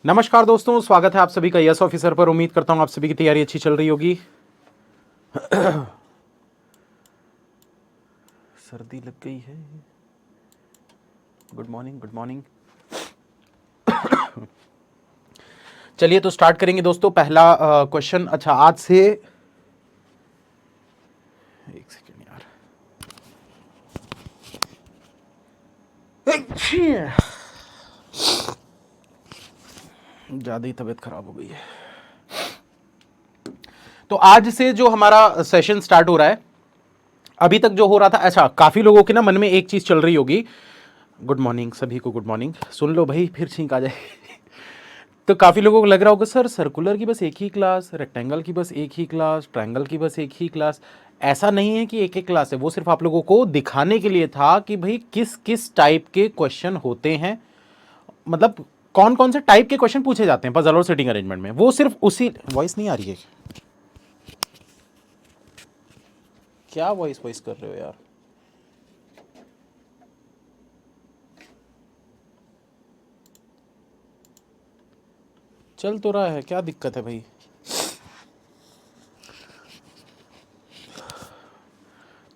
नमस्कार दोस्तों, स्वागत है आप सभी का यस ऑफिसर पर। उम्मीद करता हूं आप सभी की तैयारी अच्छी चल रही होगी। सर्दी लग गई है। Good morning, good morning. चलिए तो स्टार्ट करेंगे दोस्तों। पहला क्वेश्चन, अच्छा आज से एक सेकेंड यार, ज्यादा ही तबीयत खराब हो गई है। तो आज से जो हमारा सेशन स्टार्ट हो रहा है, अभी तक जो हो रहा था, अच्छा काफी लोगों के ना मन में एक चीज चल रही होगी। गुड मॉर्निंग सभी को, गुड मॉर्निंग। सुन लो भाई, फिर छींक आ जाए। तो काफी लोगों को लग रहा होगा सर सर्कुलर की बस एक ही क्लास, रेक्टेंगल की बस एक ही क्लास, ट्रायंगल की बस एक ही क्लास। ऐसा नहीं है कि एक एक क्लास है, वो सिर्फ आप लोगों को दिखाने के लिए था कि भाई किस किस टाइप के क्वेश्चन होते हैं, मतलब कौन कौन से टाइप के क्वेश्चन पूछे जाते हैं पजल और सिटिंग अरेंजमेंट में। वो सिर्फ उसी वॉइस नहीं आ रही है, क्या वॉइस वॉइस कर रहे हो यार। चल तो रहा है, क्या दिक्कत है भाई।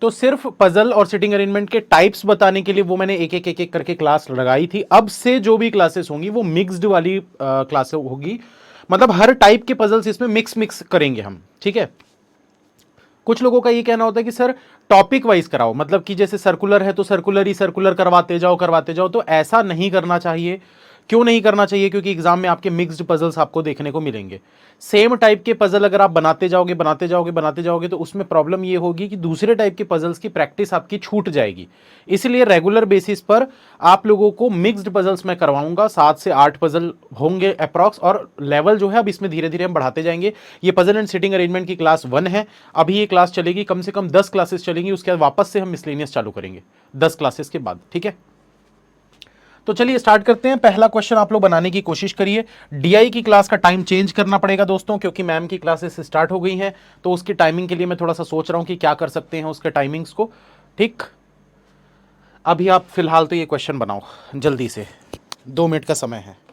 तो सिर्फ पजल और सिटिंग अरेंजमेंट के टाइप्स बताने के लिए वो मैंने एक एक करके क्लास लगाई थी। अब से जो भी क्लासेस होंगी वो मिक्स्ड वाली क्लास होगी, मतलब हर टाइप के पजल्स इसमें मिक्स मिक्स करेंगे हम, ठीक है। कुछ लोगों का ये कहना होता है कि सर टॉपिक वाइज कराओ, मतलब कि जैसे सर्कुलर है तो सर्कुलर ही सर्कुलर करवाते जाओ। तो ऐसा नहीं करना चाहिए। क्यों नहीं करना चाहिए? क्योंकि एग्जाम में आपके मिक्स्ड पजल्स आपको देखने को मिलेंगे। सेम टाइप के पजल अगर आप बनाते जाओगे तो उसमें प्रॉब्लम ये होगी कि दूसरे टाइप के पजल्स की प्रैक्टिस आपकी छूट जाएगी। इसलिए रेगुलर बेसिस पर आप लोगों को मिक्स्ड पजल्स मैं करवाऊंगा। 7 से 8 पजल होंगे अप्रॉक्स, और लेवल जो है अब इसमें धीरे धीरे हम बढ़ाते जाएंगे। ये पजल एंड सिटिंग अरेंजमेंट की क्लास 1 है। अभी ये क्लास चलेगी कम से कम 10 क्लासेस चलेंगी, उसके बाद वापस से हम मिसलेनियस चालू करेंगे 10 क्लासेस के बाद, ठीक है। तो चलिए स्टार्ट करते हैं। पहला क्वेश्चन आप लोग बनाने की कोशिश करिए। डीआई की क्लास का टाइम चेंज करना पड़ेगा दोस्तों, क्योंकि मैम की क्लासेस स्टार्ट हो गई हैं। तो उसकी टाइमिंग के लिए मैं थोड़ा सा सोच रहा हूं कि क्या कर सकते हैं उसके टाइमिंग्स को, ठीक। अभी आप फिलहाल तो ये क्वेश्चन बनाओ जल्दी से, 2 मिनट का समय है।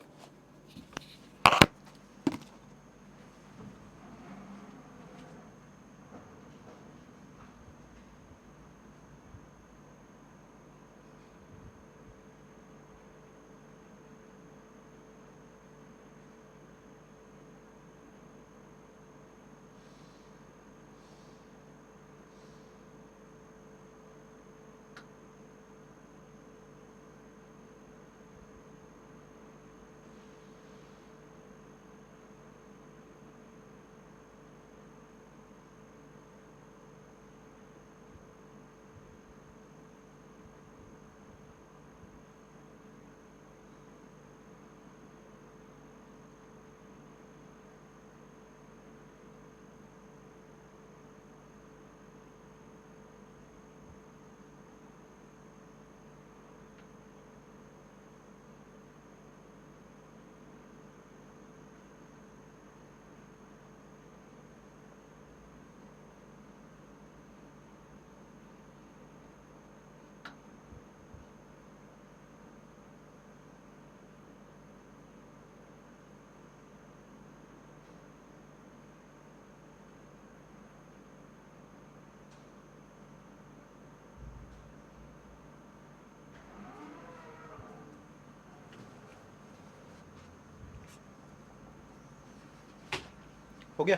हो गया?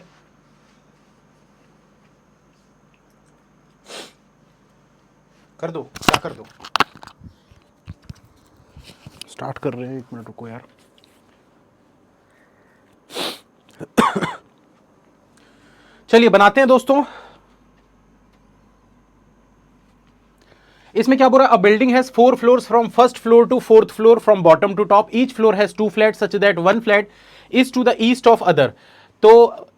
कर दो, क्या कर दो? स्टार्ट कर रहे हैं, 1 मिनट रुको यार। चलिए बनाते हैं दोस्तों। इसमें क्या बोल रहा है? A building has 4 floors from first floor to fourth floor, from bottom to top. Each floor has 2 flat such that 1 flat is to the east of other. तो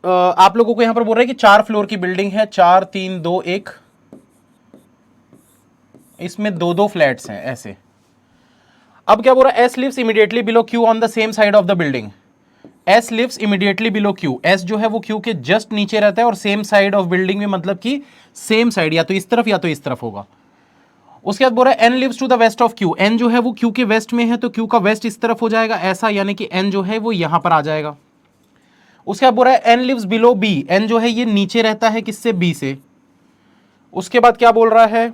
आप लोगों को यहां पर बोल रहा है कि 4 फ्लोर की बिल्डिंग है, 4 3 2 1, इसमें 2 2 फ्लैट्स हैं ऐसे। अब क्या बोल रहा है? S lives immediately below Q on the same side of the building. S lives immediately below Q. S जो है वो क्यू के जस्ट नीचे रहता है, और सेम साइड ऑफ बिल्डिंग में मतलब कि सेम साइड या तो इस तरफ या तो इस तरफ होगा। उसके बाद बोल रहा है N lives to the west of Q, N जो है वो क्यू के वेस्ट में है तो क्यू का वेस्ट इस तरफ हो जाएगा ऐसा, यानी कि एन जो है वो यहां पर आ जाएगा। उसके बाद बोल रहा है N lives below B, N जो है ये नीचे रहता है किससे, बी से। उसके बाद क्या बोल रहा है,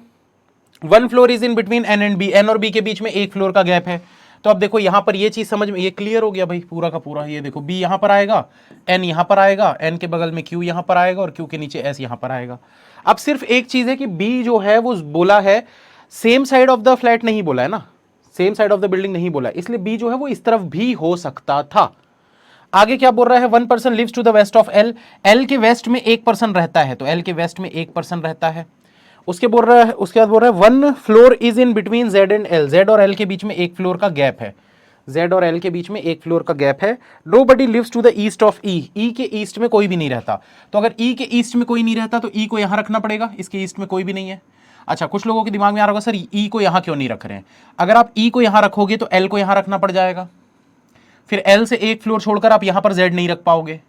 one floor is in between N and B, N और बी के बीच में एक फ्लोर का गैप है। तो अब देखो यहां पर ये चीज समझ में, ये क्लियर हो गया भाई पूरा का पूरा। ये देखो बी यहां पर आएगा, एन यहां पर आएगा, एन के बगल में क्यू यहां पर आएगा और क्यू के नीचे एस यहां पर आएगा। अब सिर्फ एक चीज है कि बी जो है वो बोला है same side of the flat नहीं बोला है ना, same side of the building नहीं बोला है, इसलिए बी जो है वो इस तरफ भी हो सकता था। आगे क्या बोल रहा है, one person lives to the west of L, L के वेस्ट में एक पर्सन रहता है, तो एल के वेस्ट में एक पर्सन रहता है। उसके बोल रहा है, उसके बाद बोल रहा है one floor is in between Z and L, Z और एल के बीच में एक फ्लोर का गैप है, जेड और एल के बीच में एक फ्लोर का गैप है। Nobody lives to the east of E, E के ईस्ट में कोई भी नहीं रहता। तो अगर ई के ईस्ट में कोई नहीं रहता तो ई को यहां रखना पड़ेगा, इसके ईस्ट में कोई भी नहीं है। अच्छा, कुछ लोगों के दिमाग में आ रहा होगा सर ई को यहां क्यों नहीं रख रहे हैं, अगर आप ई को यहां रखोगे तो एल को यहां रखना पड़ जाएगा, फिर एल से एक फ्लोर छोड़कर आप यहां पर जेड नहीं रख पाओगे,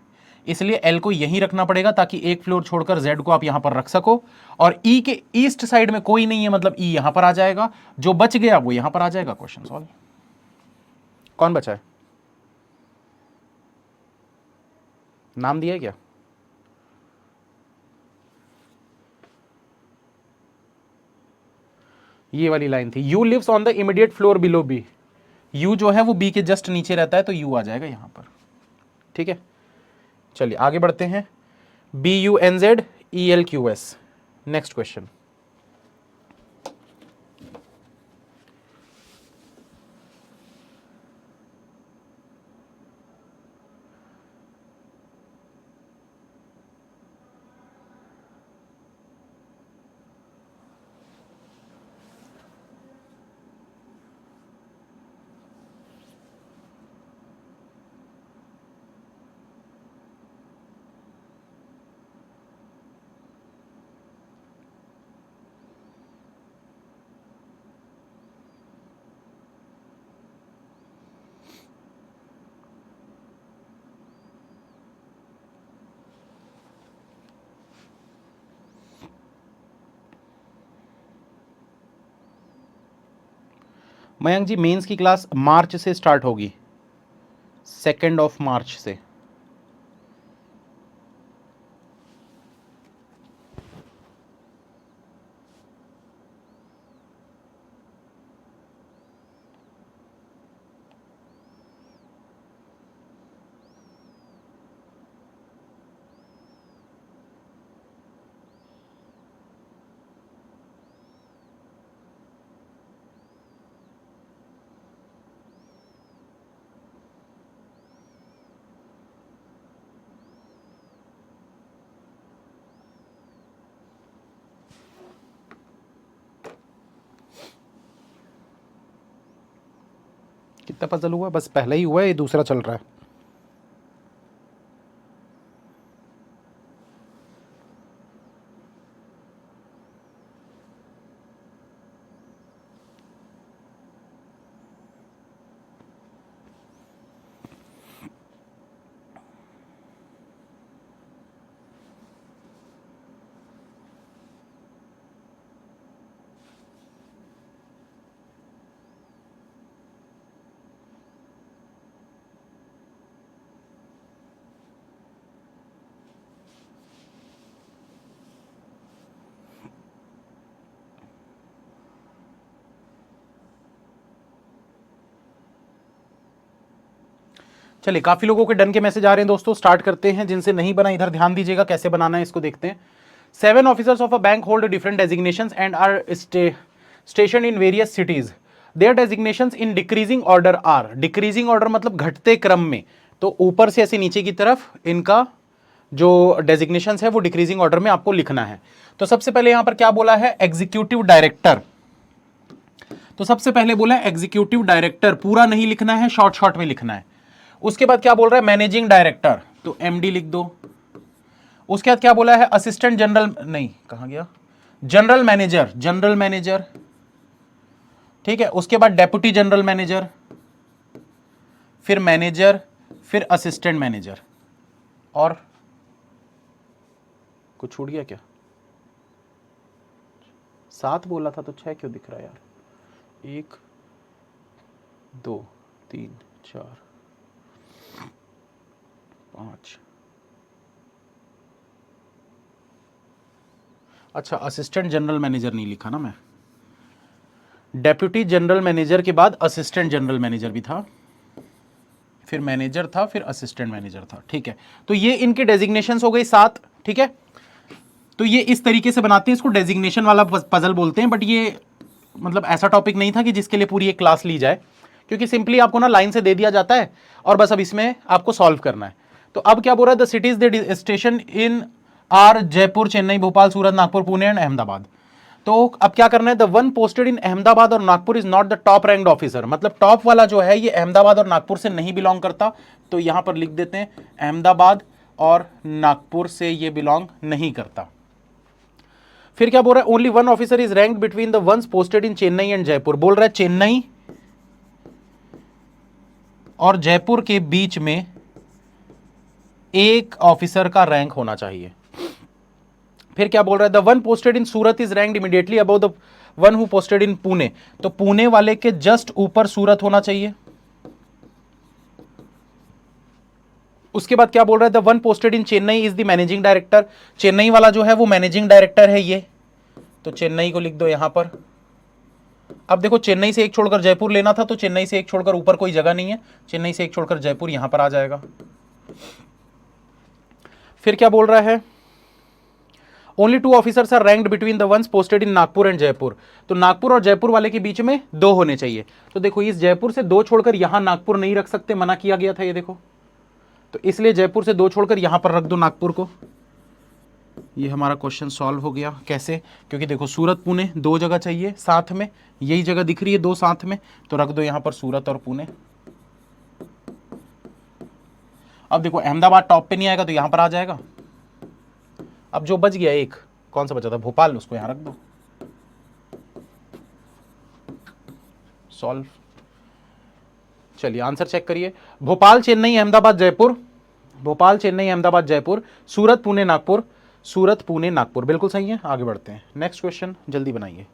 इसलिए एल को यहीं रखना पड़ेगा ताकि एक फ्लोर छोड़कर जेड को आप यहां पर रख सको। और ई के ईस्ट साइड में कोई नहीं है, मतलब ई यहां पर आ जाएगा, जो बच गया वो यहां पर आ जाएगा। Question solve. कौन बचा है, नाम दिया है क्या, ये वाली लाइन थी, U lives on the immediate floor below B, U जो है वो बी के जस्ट नीचे रहता है तो यू आ जाएगा यहां पर। ठीक है, चलिए आगे बढ़ते हैं। B U N Z E L Q S, next question. Mayank ji mains की क्लास मार्च से स्टार्ट होगी, 2 मार्च से। कितना पजल हुआ, बस पहला ही हुआ है, ये दूसरा चल रहा है। चलिए, काफी लोगों के डन के मैसेज आ रहे हैं दोस्तों, स्टार्ट करते हैं। जिनसे नहीं बना इधर ध्यान दीजिएगा, कैसे बनाना है इसको देखते हैं। 7 officers of a bank hold different designations and are station in various cities, their designations in decreasing order are, decreasing order मतलब घटते क्रम में, तो ऊपर से ऐसे नीचे की तरफ इनका जो डेजिग्नेशंस है वो डिक्रीजिंग ऑर्डर में आपको लिखना है। तो सबसे पहले यहां पर क्या बोला है, एग्जीक्यूटिव डायरेक्टर, तो सबसे पहले बोला है एग्जीक्यूटिव डायरेक्टर, पूरा नहीं लिखना है, शॉर्ट शॉर्ट में लिखना है। उसके बाद क्या बोल रहा है, मैनेजिंग डायरेक्टर, तो एमडी लिख दो। उसके बाद क्या बोला है, असिस्टेंट जनरल, नहीं कहां गया, जनरल मैनेजर, जनरल मैनेजर, ठीक है। उसके बाद डेप्यूटी जनरल मैनेजर, फिर मैनेजर, फिर असिस्टेंट मैनेजर, और कुछ छूट गया क्या, 7 बोला था तो 6 क्यों दिख रहा है यार? 1 2 3 4 5। अच्छा, असिस्टेंट जनरल मैनेजर नहीं लिखा ना मैं। डेप्यूटी जनरल मैनेजर के बाद असिस्टेंट जनरल मैनेजर भी था, फिर मैनेजर था, फिर असिस्टेंट मैनेजर था। ठीक है, तो ये इनके डेजिग्नेशंस हो गई 7। ठीक है, तो ये इस तरीके से बनाते हैं, इसको डेजिग्नेशन वाला पजल बोलते हैं। बट ये मतलब ऐसा टॉपिक नहीं था कि जिसके लिए पूरी एक क्लास ली जाए, क्योंकि सिंपली आपको ना लाइन से दे दिया जाता है और बस अब इसमें आपको सॉल्व करना है। तो अब क्या बोल रहा है, the cities the station in are Jaipur, Chennai, Bhopal, Surat, Nagpur, Pune and Ahmedabad. तो अब क्या करना है, the one posted in Ahmedabad और Nagpur is not the top ranked officer. मतलब टॉप वाला जो है ये अहमदाबाद और नागपुर से नहीं बिलोंग करता, तो यहां पर लिख देते हैं अहमदाबाद और नागपुर से ये बिलोंग नहीं करता। फिर क्या बोल रहा है, only one officer is ranked between the ones posted in Chennai and Jaipur. बोल रहा है चेन्नई और जयपुर के बीच में एक ऑफिसर का रैंक होना चाहिए। फिर क्या बोल रहा है, the one posted in Surat is ranked immediately above the one who posted in Pune. तो पुणे वाले के जस्ट ऊपर सूरत होना चाहिए। उसके बाद क्या बोल रहा है, the one posted in Chennai is the managing director. Chennai वाला जो है वो मैनेजिंग डायरेक्टर है ये, तो चेन्नई को लिख दो यहां पर। अब देखो, चेन्नई से एक छोड़कर जयपुर लेना था, तो चेन्नई से एक छोड़कर ऊपर कोई जगह नहीं है, चेन्नई से एक छोड़कर जयपुर यहां पर आ जाएगा। फिर क्या बोल रहा है, only 2 officers are ranked between the ones posted in Nagpur and Jaipur. तो नागपुर और जयपुर वाले के बीच में 2 होने चाहिए। तो देखो, इस जयपुर से 2 छोड़कर यहां नागपुर नहीं रख सकते, मना किया गया था ये देखो, तो इसलिए जयपुर से 2 छोड़कर यहां पर रख दो नागपुर को। ये हमारा क्वेश्चन सॉल्व हो गया। कैसे? क्योंकि देखो, सूरत पुणे 2 जगह चाहिए साथ में, यही जगह दिख रही है 2 साथ में, तो रख दो यहां पर सूरत और पुणे। अब देखो, अहमदाबाद टॉप पे नहीं आएगा तो यहां पर आ जाएगा। अब जो बच गया एक, कौन सा बचा था, भोपाल, उसको यहां रख दो। सॉल्व। चलिए आंसर चेक करिए। भोपाल, चेन्नई, अहमदाबाद, जयपुर, भोपाल, चेन्नई, अहमदाबाद, जयपुर, सूरत, पुणे, नागपुर, सूरत, पुणे, नागपुर, बिल्कुल सही है। आगे बढ़ते हैं, नेक्स्ट क्वेश्चन जल्दी बनाइए।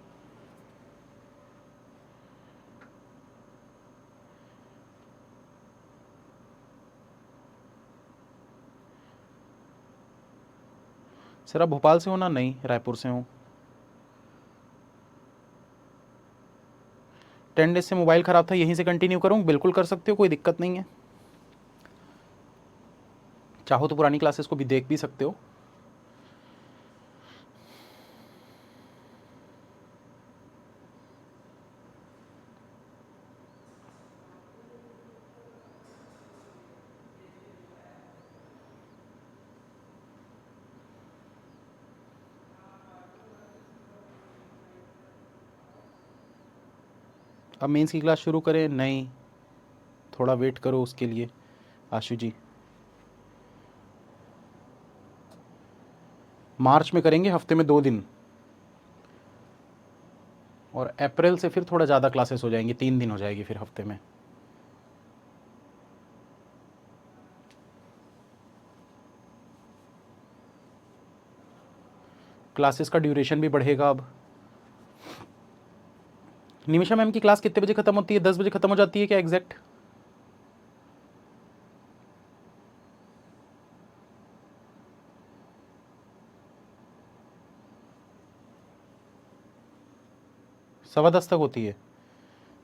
सर आप भोपाल से हो ना? नहीं, रायपुर से हूं। 10 डेज से मोबाइल खराब था, यहीं से कंटिन्यू करूं? बिल्कुल कर सकते हो, कोई दिक्कत नहीं है। चाहो तो पुरानी क्लासेस को भी देख भी सकते हो। अब मेंस की क्लास शुरू करें? नहीं, थोड़ा वेट करो उसके लिए आशु जी। मार्च में करेंगे, हफ्ते में 2 दिन, और अप्रैल से फिर थोड़ा ज़्यादा क्लासेस हो जाएंगी, 3 दिन हो जाएगी फिर हफ्ते में। क्लासेस का ड्यूरेशन भी बढ़ेगा। अब निमिषा मैम की क्लास कितने बजे खत्म होती है? 10 बजे खत्म हो जाती है क्या एग्जैक्ट? सवा 10 तक होती है।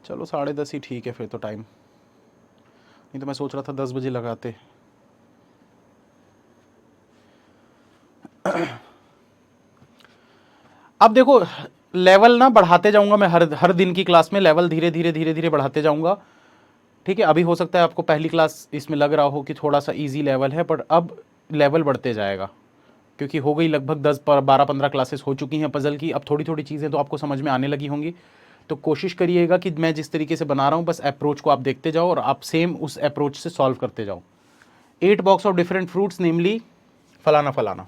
चलो 10:30 ही ठीक है फिर तो टाइम, नहीं तो मैं सोच रहा था 10 बजे लगाते। अब देखो, लेवल ना बढ़ाते जाऊंगा मैं, हर दिन की क्लास में लेवल धीरे धीरे बढ़ाते जाऊंगा। ठीक है, अभी हो सकता है आपको पहली क्लास इसमें लग रहा हो कि थोड़ा सा इजी लेवल है, पर अब लेवल बढ़ते जाएगा, क्योंकि हो गई लगभग 10-12-15 क्लासेस हो चुकी हैं पजल की। अब थोड़ी थोड़ी चीज़ें तो आपको समझ में आने लगी होंगी। तो कोशिश करिएगा कि मैं जिस तरीके से बना रहा हूँ, बस अप्रोच को आप देखते जाओ और आप सेम उस अप्रोच से सॉल्व करते जाओ। 8 box of different fruits namely फलाना फलाना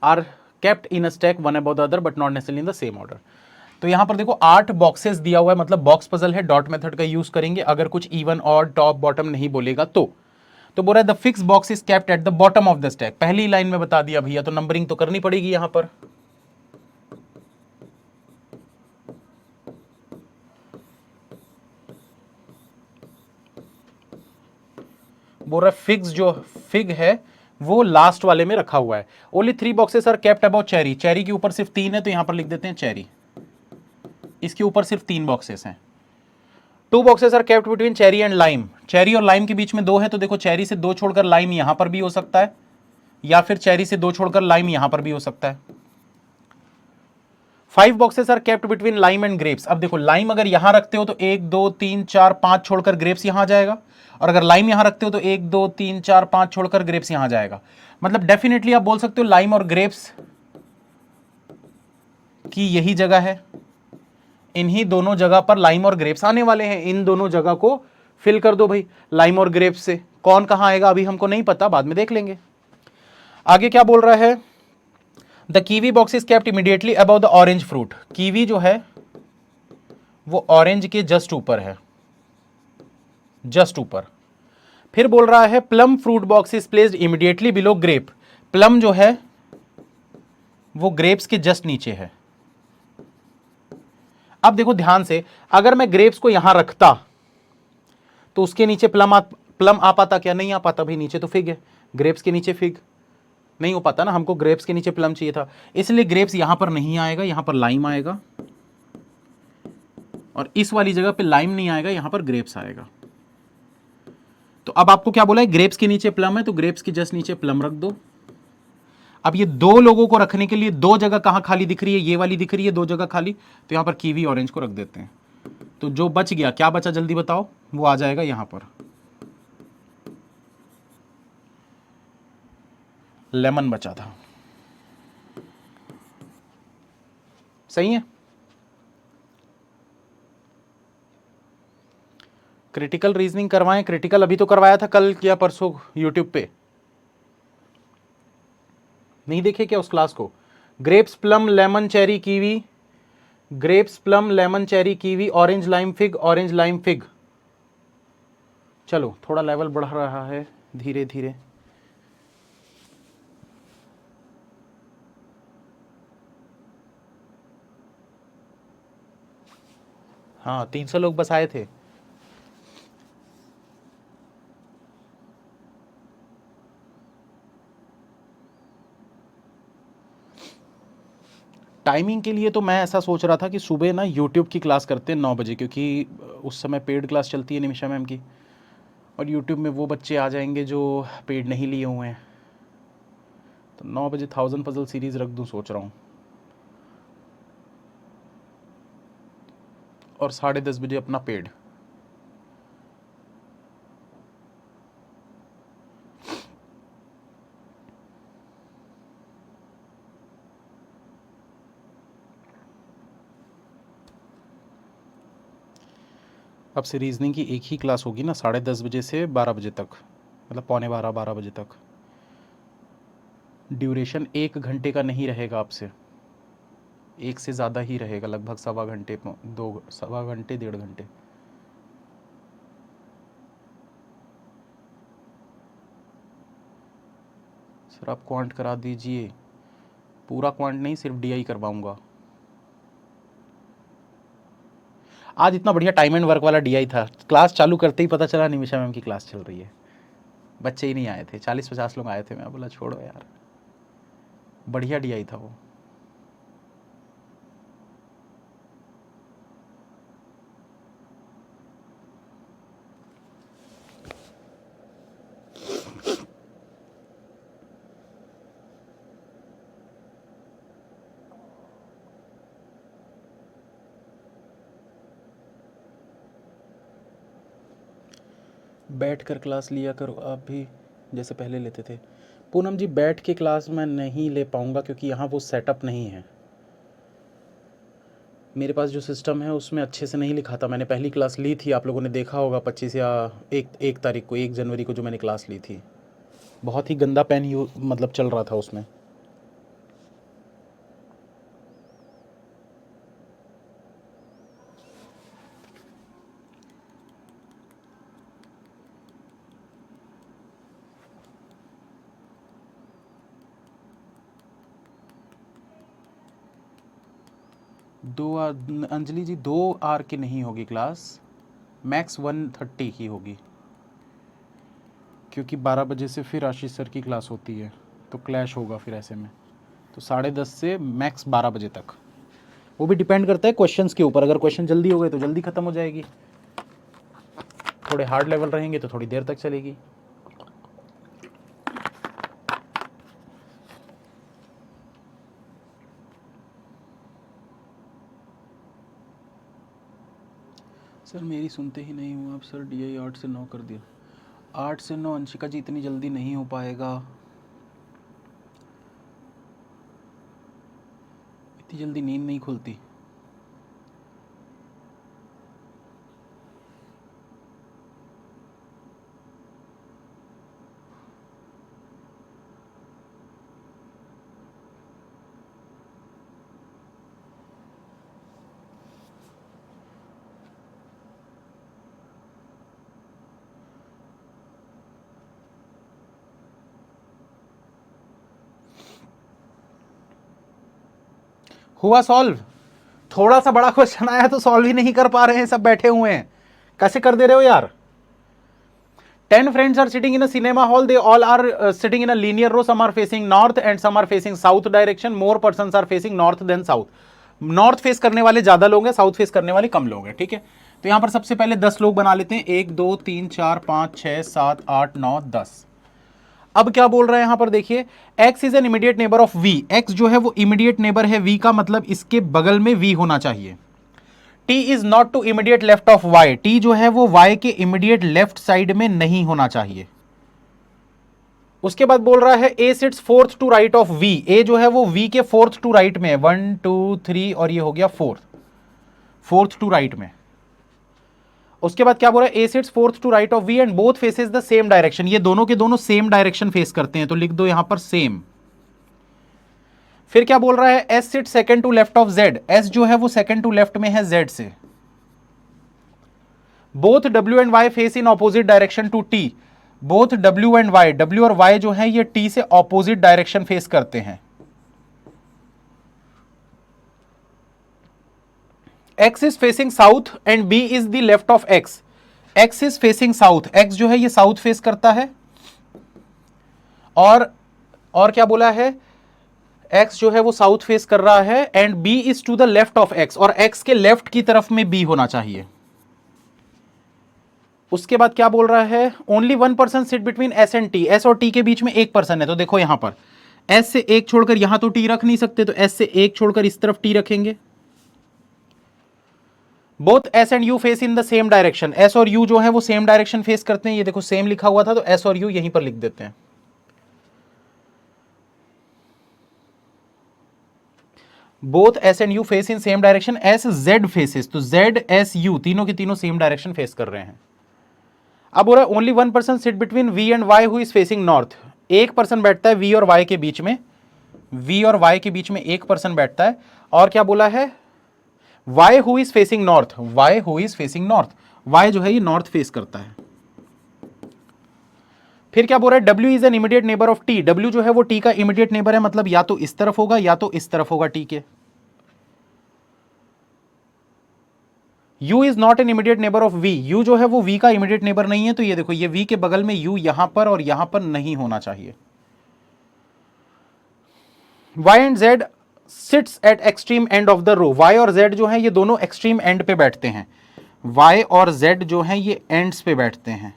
are kept in a stack one about the other but not necessarily in the same order. तो यहां पर देखो 8 बॉक्सेस दिया हुआ है, मतलब बॉक्स पजल है। डॉट मेथड का यूज करेंगे अगर कुछ इवन और टॉप बॉटम नहीं बोलेगा तो बोल रहा है the fix box is kept at the bottom of the stack. पहली लाइन में बता दिया भैया, तो नंबरिंग तो करनी पड़ेगी यहां पर। बोल रहा है फिग्स जो फिग है वो लास्ट वाले में रखा हुआ है। Only 3 boxes are kept about cherry, cherry के ऊपर सिर्फ 3 है तो यहां पर लिख देते हैं चेरी, इसके ऊपर सिर्फ 3 बॉक्सेस हैं। 2 boxes are kept between cherry and lime, cherry और लाइम के बीच में 2 है तो देखो चेरी से 2 छोड़कर लाइम यहां पर भी हो सकता है, या फिर चेरी से 2 छोड़कर लाइम यहां पर भी हो सकता है। 5 boxes are kept between lime and grapes, अब देखो लाइम अगर यहां रखते हो तो 1 2 3 4 5 छोड़कर ग्रेप्स यहां आ जाएगा, और अगर लाइम यहां रखते हो तो 1 2 3 4 5 छोड़कर ग्रेप्स यहां आ जाएगा। मतलब डेफिनेटली आप बोल सकते हो लाइम और ग्रेप्स की यही जगह है, इन्हीं दोनों जगह पर लाइम और ग्रेप्स आने वाले हैं, इन दोनों जगह को फिल कर दो भाई लाइम और ग्रेप्स से। कौन कहां आएगा अभी हमको नहीं पता, बाद में देख लेंगे। आगे क्या बोल रहा है, the kiwi box is kept immediately about the orange fruit, kiwi जो है वो ऑरेंज के जस्ट ऊपर है, जस्ट ऊपर। फिर बोल रहा है plum fruit box is placed immediately below grape, plum जो है वो ग्रेप्स के जस्ट नीचे है। अब देखो ध्यान से, अगर मैं ग्रेप्स को यहां रखता तो उसके नीचे प्लम आ पाता क्या, नहीं आ पाता भाई, नीचे तो फिग है, ग्रेप्स के नीचे फिग नहीं हो पाता ना, हमको ग्रेप्स के नीचे प्लम चाहिए था, इसलिए ग्रेप्स यहां पर नहीं आएगा, यहां पर लाइम आएगा, और इस वाली जगह पे लाइम नहीं आएगा, यहां पर ग्रेप्स आएगा। तो अब आपको क्या बोला है, ग्रेप्स के नीचे प्लम है तो ग्रेप्स के जस्ट नीचे प्लम रख दो। अब ये 2 लोगों को रखने के लिए 2 जगह कहां खाली दिख रही है, ये वाली दिख रही है 2 जगह खाली, तो यहां पर कीवी ऑरेंज को रख देते हैं। तो जो बच गया, क्या बचा जल्दी बताओ, वो आ जाएगा यहां पर, लेमन बचा था। सही है। क्रिटिकल रीजनिंग करवाएं, क्रिटिकल अभी तो करवाया था कल या परसों यूट्यूब पे, नहीं देखे क्या उस क्लास को। Grapes plum lemon cherry kiwi, grapes plum lemon cherry kiwi orange lime fig, orange lime fig. चलो थोड़ा लेवल बढ़ रहा है धीरे धीरे। हाँ 300 लोग बस आए थे। टाइमिंग के लिए तो मैं ऐसा सोच रहा था कि सुबह ना यूट्यूब की क्लास करते हैं 9 बजे, क्योंकि उस समय पेड क्लास चलती है निमिषा मैम की, और यूट्यूब में वो बच्चे आ जाएंगे जो पेड नहीं लिए हुए हैं, तो 9 बजे 1000 पजल सीरीज़ रख दूं सोच रहा हूँ, और 10:30 बजे अपना पेड। अब से रीजनिंग की एक ही क्लास होगी ना, 10:30 बजे से 12 बजे तक, मतलब 11:15-12 बजे तक। ड्यूरेशन 1 घंटे का नहीं रहेगा आपसे, 1 से ज़्यादा ही रहेगा, लगभग सवा घंटे, 2 सवा घंटे 1.5 घंटे। सर आप क्वांट करा दीजिए, पूरा क्वांट नहीं, सिर्फ डीआई करवाऊंगा। आज इतना बढ़िया टाइम एंड वर्क वाला डीआई था, क्लास चालू करते ही पता चला निमिषा मैम की क्लास चल रही है, बच्चे ही नहीं आए थे, 40-50 लोग आए थे, मैं बोला छोड़ो यार, बढ़िया डीआई था वो। बैठ कर क्लास लिया करो आप भी, जैसे पहले लेते थे। पूनम जी बैठ के क्लास मैं नहीं ले पाऊँगा क्योंकि यहाँ वो सेटअप नहीं है, मेरे पास जो सिस्टम है उसमें अच्छे से नहीं लिखा था। मैंने पहली क्लास ली थी, आप लोगों ने देखा होगा 25 या 1 तारीख को, 1 जनवरी को जो मैंने क्लास ली थी, बहुत ही गंदा पेन मतलब चल रहा था उसमें। अंजलि जी 2 आर की नहीं होगी क्लास, मैक्स 130 की होगी। क्योंकि 12 बजे से फिर आशीष सर की क्लास होती है तो क्लैश होगा फिर ऐसे में, तो 10:30 से मैक्स 12 बजे तक। वो भी डिपेंड करता है क्वेश्चंस के ऊपर, अगर क्वेश्चन जल्दी हो गए तो जल्दी ख़त्म हो जाएगी, थोड़े हार्ड लेवल रहेंगे तो थोड़ी देर तक चलेगी। सर मेरी सुनते ही नहीं हूँ आप सर, DI 8 से 9 कर दिया। 8 से 9 अंशिका जी इतनी जल्दी नहीं हो पाएगा, इतनी जल्दी नींद नहीं खुलती। हुआ सॉल्व? थोड़ा सा बड़ा क्वेश्चन आया तो सॉल्व ही नहीं कर पा रहे हैं, सब बैठे हुए हैं, कैसे कर दे रहे हो यार। 10 friends are sitting in a cinema hall, they all are sitting in a linear row, some are facing north and some are facing south direction, more persons are facing north than south। North face करने वाले ज्यादा लोग हैं, south face करने वाले कम लोग हैं, ठीक है। तो यहां पर सबसे पहले 10 लोग बना लेते हैं, 1 2 3 4 5 6 7 8 9 10। अब क्या बोल रहा है यहां पर देखिए, x is an immediate neighbour of v, x जो है वो इमीडिएट नेबर है v का, मतलब इसके बगल में v होना चाहिए। t is not to immediate left of y, t जो है वो y के इमीडिएट लेफ्ट साइड में नहीं होना चाहिए। उसके बाद बोल रहा है a sits fourth to right of v, a जो है वो v के फोर्थ टू राइट में है, 1 2 3 और ये हो गया फोर्थ टू राइट में। उसके बाद क्या बोल रहा है, a sits fourth to right of v and both faces the same direction, ये दोनों के दोनों सेम डायरेक्शन फेस करते हैं, तो लिख दो यहां पर सेम। फिर क्या बोल रहा है, s sit second to left of z, s जो है वो सेकंड टू लेफ्ट में है z से। Both w and y face in opposite direction to t, both w and y, w और y जो है ये t से ऑपोजिट डायरेक्शन फेस करते हैं। x is facing south and b is the left of x, x is facing south, x जो है ये साउथ फेस करता है, और क्या बोला है, x जो है वो साउथ फेस कर रहा है, and b is to the left of x, और x के लेफ्ट की तरफ में b होना चाहिए। उसके बाद क्या बोल रहा है, only 1 person sit between s and t, s और t के बीच में एक पर्सन है, तो देखो यहां पर s से एक छोड़कर यहां तो t रख नहीं सकते, तो s से एक छोड़कर इस तरफ t रखेंगे। Both s and u face in the same direction, s और u जो है वो सेम डायरेक्शन फेस करते हैं, ये देखो सेम लिखा हुआ था, तो s और u यहीं पर लिख देते हैं। Both s and u face in same direction, s z faces, तो z s u तीनों के तीनों सेम डायरेक्शन फेस कर रहे हैं। अब बोल रहा है only 1 person sit between v and y who is facing north, एक पर्सन बैठता है v और y के बीच में, v और y के बीच में एक पर्सन बैठता है। और क्या बोला है, y who is facing north, y who is facing north, y जो है ये नॉर्थ फेस करता है। फिर क्या बोल रहा है, w is an immediate neighbour of t, w जो है वो t का इमीडिएट नेबर है, मतलब या तो इस तरफ होगा या तो इस तरफ होगा t के। u is not an immediate neighbour of v, u जो है वो v का इमीडिएट नेबर नहीं है, तो ये देखो ये v के बगल में u यहां पर और यहां पर नहीं होना चाहिए। y and z sits at extreme end of the row, y और z जो है ये दोनों एक्सट्रीम एंड पे बैठते हैं, y और z जो है ये एंड्स पे बैठते हैं।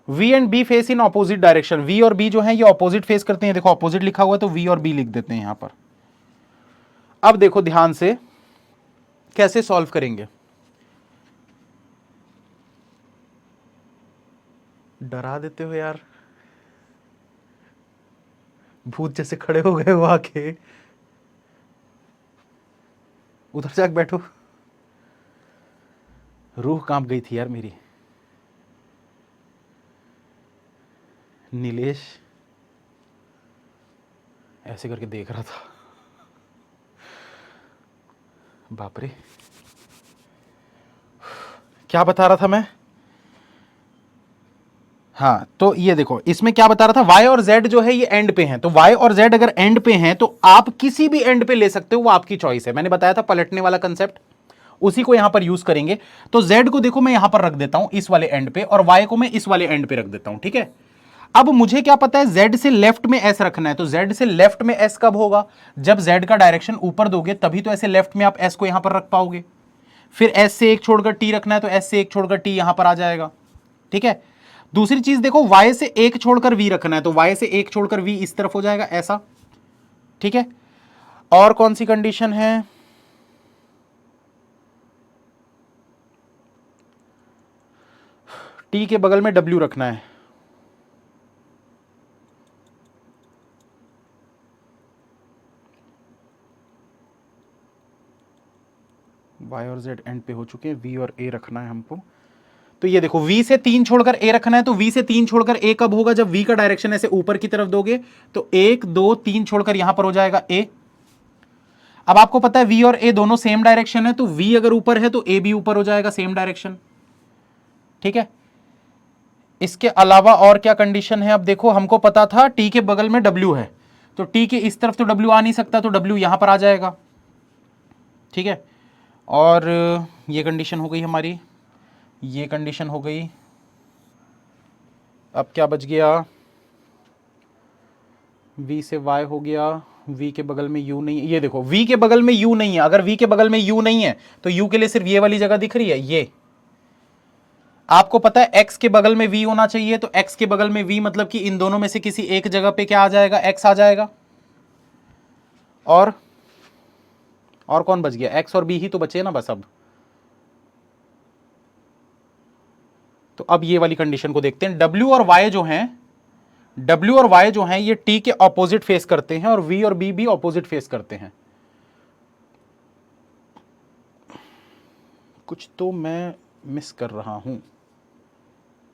v and b face in opposite direction, v और b जो है ये ऑपोजिट फेस करते हैं, देखो ऑपोजिट लिखा हुआ है तो v और b लिख देते हैं यहां पर। अब देखो ध्यान से कैसे सॉल्व करेंगे, डरा देते हो यार, भूत जैसे खड़े हो गए हो आके, उधर जाके बैठो, रूह कांप गई थी यार मेरी। नीलेश ऐसे करके देख रहा था, बाप रे, क्या बता रहा था मैं, हाँ तो ये देखो इसमें क्या बता रहा था, y और z जो है ये एंड पे हैं, तो y और z अगर एंड पे हैं तो आप किसी भी एंड पे ले सकते हो, वो आपकी चॉइस है। मैंने बताया था पलटने वाला कंसेप्ट, उसी को यहां पर यूज करेंगे। तो z को देखो मैं यहां पर रख देता हूं इस वाले एंड पे, और y को मैं इस वाले एंड पे रख देता हूं, ठीक है। अब मुझे क्या पता है, z से लेफ्ट में s रखना है, तो z से लेफ्ट में s कब होगा, जब z का डायरेक्शन ऊपर दोगे, तभी तो ऐसे लेफ्ट में आप s को यहां पर रख पाओगे। फिर s से एक छोड़कर t रखना है, तो s से एक छोड़कर t यहां पर आ जाएगा, ठीक है। दूसरी चीज देखो, y से एक छोड़कर v रखना है, तो y से एक छोड़कर v इस तरफ हो जाएगा ऐसा, ठीक है। और कौन सी कंडीशन है, t के बगल में w रखना है, y और z एंड पे हो चुके हैं, v और a रखना है हमको। तो ये देखो v से 3 छोड़कर a रखना है, तो v से 3 छोड़कर a कब होगा, जब v का डायरेक्शन ऐसे ऊपर की तरफ दोगे, तो 1 2 3 छोड़कर यहां पर हो जाएगा a। अब आपको पता है v और a दोनों सेम डायरेक्शन है, तो v अगर ऊपर है तो a भी ऊपर हो जाएगा, सेम डायरेक्शन, ठीक है। इसके अलावा और क्या कंडीशन है, अब देखो हमको पता था t के बगल में w है, तो t के इस तरफ तो w आ नहीं सकता, तो w यहां पर आ जाएगा, ठीक है। और ये कंडीशन हो गई हमारी, ये कंडीशन हो गई। अब क्या बच गया, v से y हो गया, v के बगल में u नहीं है, ये देखो v के बगल में u नहीं है, अगर v के बगल में u नहीं है तो u के लिए सिर्फ ये वाली जगह दिख रही है, ये आपको पता है x के बगल में v होना चाहिए, तो x के बगल में v मतलब कि इन दोनों में से किसी एक जगह पे क्या आ जाएगा, x आ जाएगा। और कौन बच गया, x और b ही तो बचे ना बस अब। तो अब ये वाली कंडीशन को देखते हैं, w और y जो हैं, w और y जो हैं ये t के ऑपोजिट फेस करते हैं, और v और b भी ऑपोजिट फेस करते हैं। कुछ तो मैं मिस कर रहा हूं,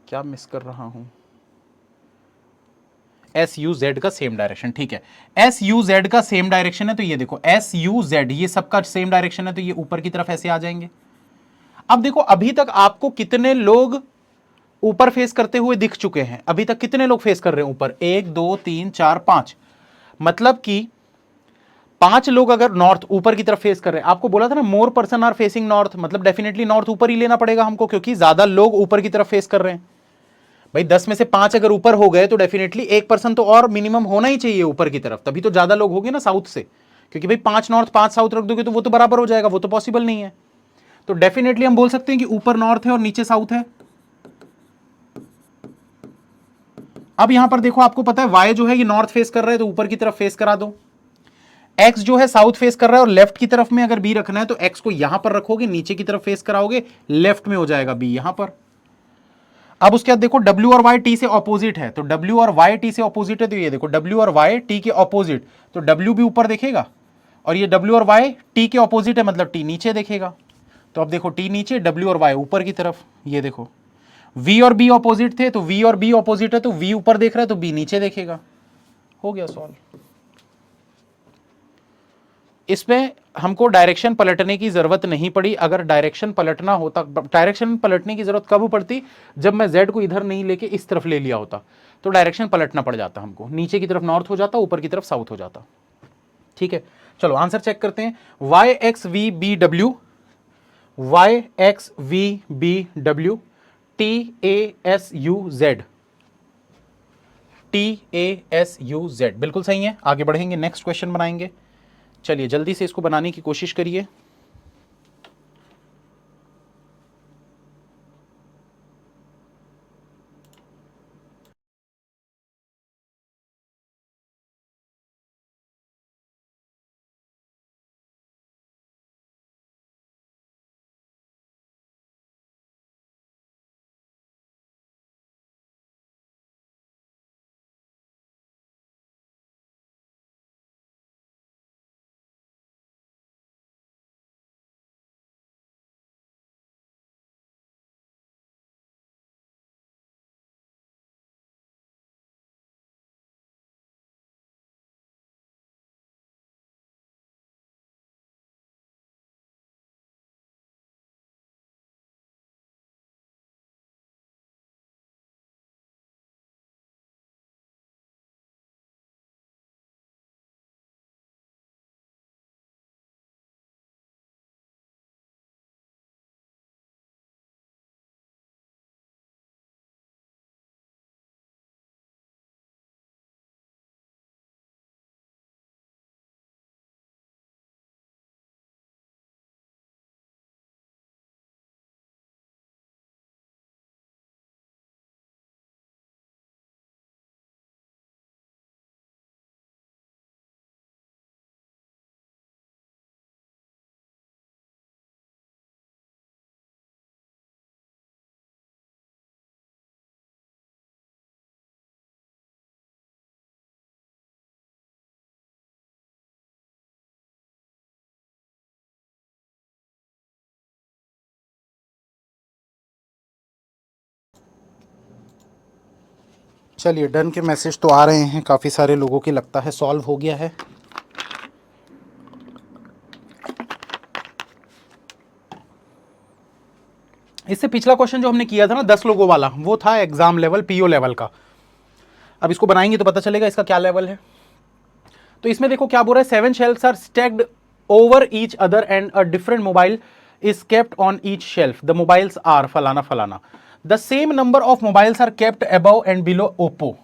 क्या मिस कर रहा हूं, एस यू जेड का सेम डायरेक्शन, ठीक है। एस यू जेड का सेम डायरेक्शन है, तो ये देखो एस यू जेड ये सबका सेम डायरेक्शन है, तो ये ऊपर की तरफ ऐसे आ जाएंगे। अब देखो अभी तक आपको कितने लोग ऊपर फेस करते हुए दिख चुके हैं, अभी तक कितने लोग फेस कर रहे हैं ऊपर, 1 2 3 4 5, मतलब कि 5 लोग अगर नॉर्थ ऊपर की तरफ फेस कर रहे हैं। आपको बोला था ना more person are facing north, मतलब डेफिनेटली नॉर्थ ऊपर ही लेना पड़ेगा हमको, क्योंकि ज्यादा लोग ऊपर की तरफ फेस कर रहे हैं। भाई 10 में से 5 अगर ऊपर हो गए तो डेफिनेटली 1% तो और मिनिमम होना ही चाहिए ऊपर की तरफ, तभी तो ज्यादा लोग होंगे ना साउथ से, क्योंकि भाई 5 नॉर्थ 5 साउथ रख दोगे तो वो तो बराबर हो जाएगा, वो तो पॉसिबल नहीं है। तो डेफिनेटली हम बोल सकते हैं कि ऊपर नॉर्थ है और नीचे साउथ है। अब यहां पर देखो आपको पता है वाई जो है ये नॉर्थ फेस कर रहा है, तो ऊपर की तरफ फेस करा दो। एक्स जो है साउथ फेस कर रहा है और लेफ्ट की तरफ में अगर बी रखना है, तो एक्स को यहां पर रखोगे, नीचे की तरफ फेस कराओगे, लेफ्ट में हो जाएगा बी यहां पर। अब उसके बाद देखो W और Y T से ऑपोजिट है, तो W और Y T से ऑपोजिट है, तो ये देखो W और Y T के ऑपोजिट, तो W भी ऊपर देखेगा, और ये W और Y T के ऑपोजिट है, मतलब T नीचे देखेगा। तो अब देखो T नीचे, W और Y ऊपर की तरफ, ये देखो V और B ऑपोजिट थे, तो V और B ऑपोजिट है, तो V ऊपर देख रहा है, तो B नीचे देखेगा। हो गया सॉल्व। इसमें हमको डायरेक्शन पलटने की जरूरत नहीं पड़ी। अगर डायरेक्शन पलटना होता, डायरेक्शन पलटने की जरूरत कब पड़ती, जब मैं z को इधर नहीं लेके इस तरफ ले लिया होता, तो डायरेक्शन पलटना पड़ जाता हमको, नीचे की तरफ नॉर्थ हो जाता, ऊपर की तरफ साउथ हो जाता, ठीक है। चलो आंसर चेक करते हैं, Y X V B W, Y X V B W, T A S U Z, T A S U Z, बिल्कुल सही है। आगे बढ़ेंगे, नेक्स्ट क्वेश्चन बनाएंगे। चलिए जल्दी से इसको बनाने की कोशिश करिए। चलिए डन के मैसेज तो आ रहे हैं काफ़ी सारे लोगों के, लगता है सॉल्व हो गया है। इससे पिछला क्वेश्चन जो हमने किया था ना 10 लोगों वाला, वो था एग्जाम लेवल पीओ लेवल का। अब इसको बनाएंगे तो पता चलेगा इसका क्या लेवल है। तो इसमें देखो क्या बोल रहा है, 7 shelfs are stacked over each other and a different mobile is kept on each shelf. The mobiles are फलाना फलाना। The same number of mobiles are kept above and below Oppo.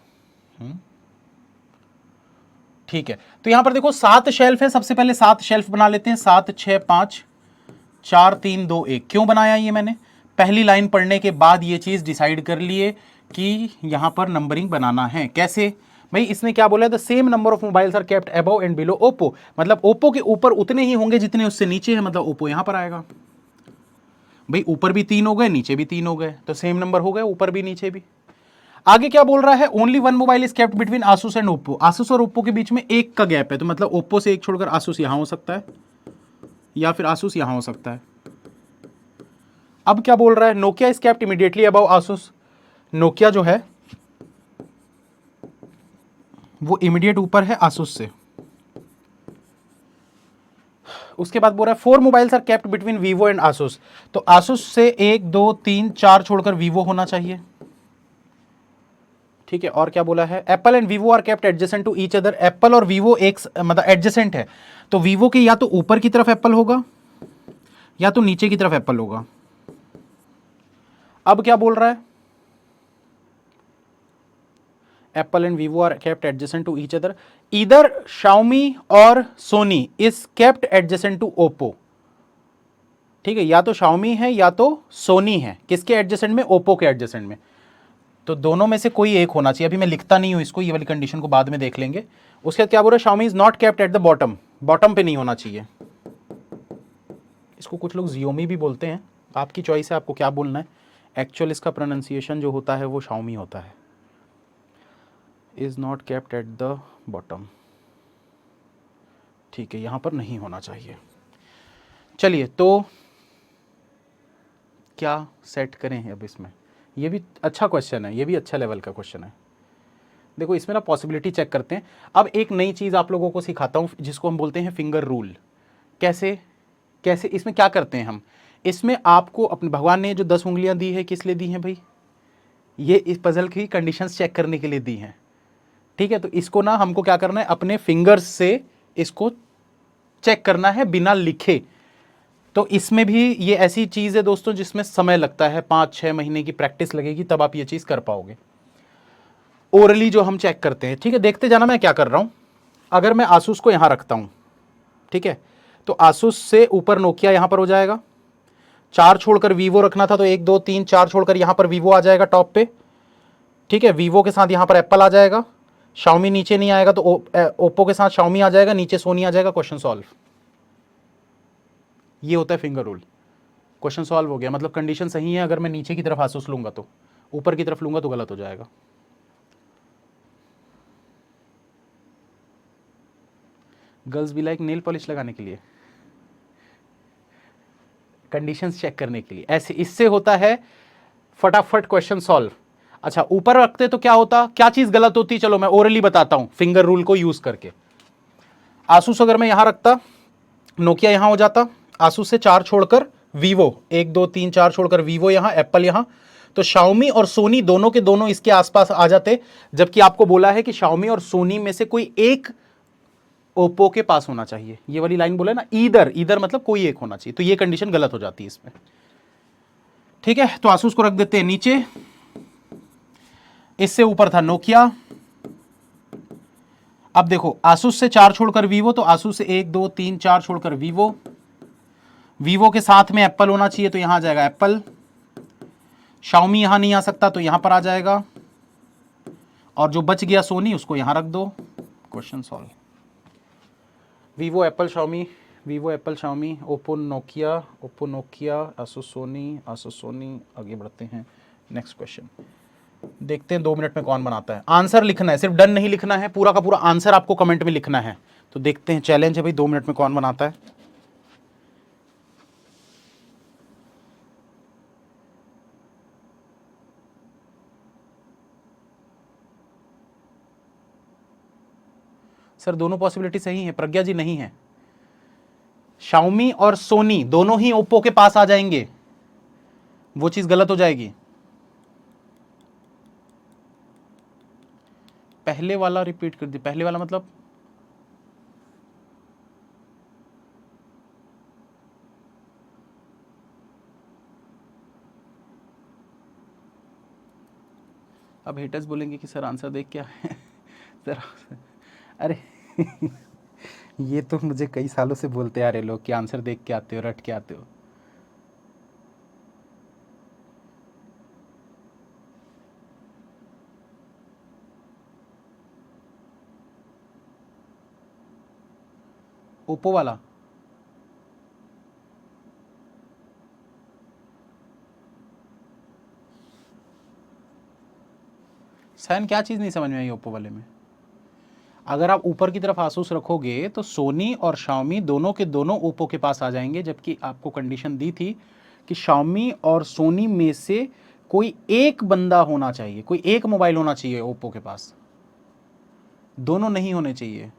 ठीक है, तो यहां पर देखो 7 शेल्फ है, सबसे पहले 7 शेल्फ बना लेते हैं। 7 6 5 4 3 2 1। क्यों बनाया ये मैंने, पहली लाइन पढ़ने के बाद ये चीज डिसाइड कर लिए कि यहां पर नंबरिंग बनाना है। कैसे भाई, इसने क्या बोला, the same number of mobiles are kept above and below Oppo, मतलब ओप्पो के ऊपर उतने ही होंगे जितने उससे नीचे हैं, मतलब ओप्पो यहां पर आएगा। भाई ऊपर भी 3 हो गए, नीचे भी 3 हो गए, तो सेम नंबर हो गए ऊपर भी नीचे भी। आगे क्या बोल रहा है, only one mobile is kept between Asus and Oppo. Asus और ओप्पो के बीच में एक का गैप है, तो मतलब ओप्पो से एक छोड़कर आसूस यहां हो सकता है, या फिर आसूस यहां हो सकता है। अब क्या बोल रहा है, Nokia is kept immediately above Asus. Nokia जो है वो इमीडिएट ऊपर है आसूस से। उसके बाद बोल रहा है 4 mobiles are kept between Vivo and Asus. तो आसूस से 1 2 3 4 छोड़कर वीवो होना चाहिए। ठीक है, और क्या बोला है, Apple and Vivo are kept adjacent to each other. Apple और वीवो एक मतलब एडजेसेंट है, तो वीवो के या तो ऊपर की तरफ एप्पल होगा या तो नीचे की तरफ एप्पल होगा। अब क्या बोल रहा है, Apple and Vivo are kept adjacent to each other, इधर शाओमी और Sony is kept adjacent to Oppo. ठीक है, या तो शाओमी है या तो सोनी है, किसके एडजेसेंट में, ओप्पो के एडजेसेंट में। तो दोनों में से कोई एक होना चाहिए। अभी मैं लिखता नहीं हूं इसको, ये वाली कंडीशन को बाद में देख लेंगे। उसके बाद क्या बोल रहा है, Xiaomi is not kept at the bottom, bottom पे नहीं होना चाहिए। इसको कुछ लोग जियोमी भी बोलते हैं, आपकी चॉइस है आपको क्या बोलना है। एक्चुअल इसका प्रोनाउंसिएशन जो होता है वो शाओमी होता है। Is not kept at the bottom, ठीक है, यहां पर नहीं होना चाहिए। चलिए तो क्या सेट करें अब इसमें, ये भी अच्छा क्वेश्चन है, ये भी अच्छा लेवल का क्वेश्चन है। देखो इसमें ना पॉसिबिलिटी चेक करते हैं। अब एक नई चीज़ आप लोगों को सिखाता हूँ जिसको हम बोलते हैं फिंगर रूल। कैसे कैसे इसमें क्या करते हैं हम, इसमें आपको अपने भगवान ने जो 10 उंगलियां दी है किस लिए दी हैं भाई, ये इस पजल की कंडीशंस चेक करने के लिए दी हैं। ठीक है, तो इसको ना हमको क्या करना है, अपने फिंगर्स से इसको चेक करना है बिना लिखे। तो इसमें भी ये ऐसी चीज़ है दोस्तों जिसमें समय लगता है, 5-6 महीने की प्रैक्टिस लगेगी तब आप ये चीज़ कर पाओगे। ओरली जो हम चेक करते हैं, ठीक है, देखते जाना मैं क्या कर रहा हूं। अगर मैं आसूस को यहां रखता हूं, ठीक है, तो आसूस से ऊपर नोकिया यहां पर हो जाएगा। 4 छोड़कर वीवो रखना था, तो 1 2 3 4 छोड़कर यहां पर वीवो आ जाएगा टॉप पे। ठीक है, वीवो के साथ यहां पर एप्पल आ जाएगा, शाओमी नीचे नहीं आएगा, तो ओप्पो के साथ शाओमी आ जाएगा, नीचे सोनी आ जाएगा। Question solve. ये होता है फिंगर रूल। क्वेश्चन सॉल्व हो गया, मतलब कंडीशन सही है। अगर मैं नीचे की तरफ आसूस लूंगा तो, ऊपर की तरफ लूंगा तो गलत हो जाएगा। गर्ल्स भी लाइक नेल पॉलिश लगाने के लिए, कंडीशंस चेक करने के लिए, ऐसे इससे होता है फटाफट क्वेश्चन सॉल्व। अच्छा, ऊपर रखते तो क्या होता, क्या चीज गलत होती, चलो मैं ओरली बताता हूं फिंगर रूल को यूज करके। आसूस अगर मैं यहां रखता, नोकिया यहां हो जाता, आसूस से 4 छोड़कर वीवो, 1 2 3 4 छोड़कर वीवो यहां, एप्पल यहां, तो शाओमी और सोनी दोनों के दोनों इसके आसपास आ जाते। जबकि आपको बोला है कि शाओमी और सोनी में से कोई एक ओप्पो के पास होना चाहिए। ये वाली लाइन बोला है ना, ईदर, ईदर मतलब कोई एक होना चाहिए, तो ये कंडीशन गलत हो जाती है इसमें। ठीक है, तो आसूस को रख देते हैं नीचे, इससे ऊपर था नोकिया। अब देखो आसूस से 4 छोड़कर वीवो, तो आसूस से 1 2 3 4 छोड़कर वीवो, वीवो के साथ में एप्पल होना चाहिए, तो यहां आ जाएगा एप्पल। शाओमी यहां नहीं आ सकता, तो यहां पर आ जाएगा, और जो बच गया सोनी उसको यहां रख दो। Question solve. Vivo Apple Xiaomi, Vivo Apple Xiaomi, Oppo Nokia, Oppo Nokia, Asus Sony. आगे बढ़ते हैं, नेक्स्ट क्वेश्चन देखते हैं 2 मिनट में कौन बनाता है। आंसर लिखना है, सिर्फ डन नहीं लिखना है, पूरा का पूरा आंसर आपको कमेंट में लिखना है। तो देखते हैं, चैलेंज है भाई, 2 मिनट में कौन बनाता है। सर दोनों पॉसिबिलिटी सही है, प्रज्ञा जी नहीं है। शाओमी और सोनी दोनों ही ओप्पो के पास आ जाएंगे, वो चीज गलत हो जाएगी। पहले वाला रिपीट कर दी, पहले वाला मतलब अब हेटर्स बोलेंगे कि सर आंसर देख क्या है सर अरे ये तो मुझे कई सालों से बोलते आ रहे लोग कि आंसर देख के आते हो, रट के आते हो। ओप्पो वाला सैन क्या चीज नहीं समझ में आई ओप्पो वाले में? अगर आप ऊपर की तरफ आसूस रखोगे तो सोनी और शाओमी दोनों के दोनों ओप्पो के पास आ जाएंगे, जबकि आपको कंडीशन दी थी कि शाओमी और सोनी में से कोई एक बंदा होना चाहिए, कोई एक मोबाइल होना चाहिए ओप्पो के पास, दोनों नहीं होने चाहिए।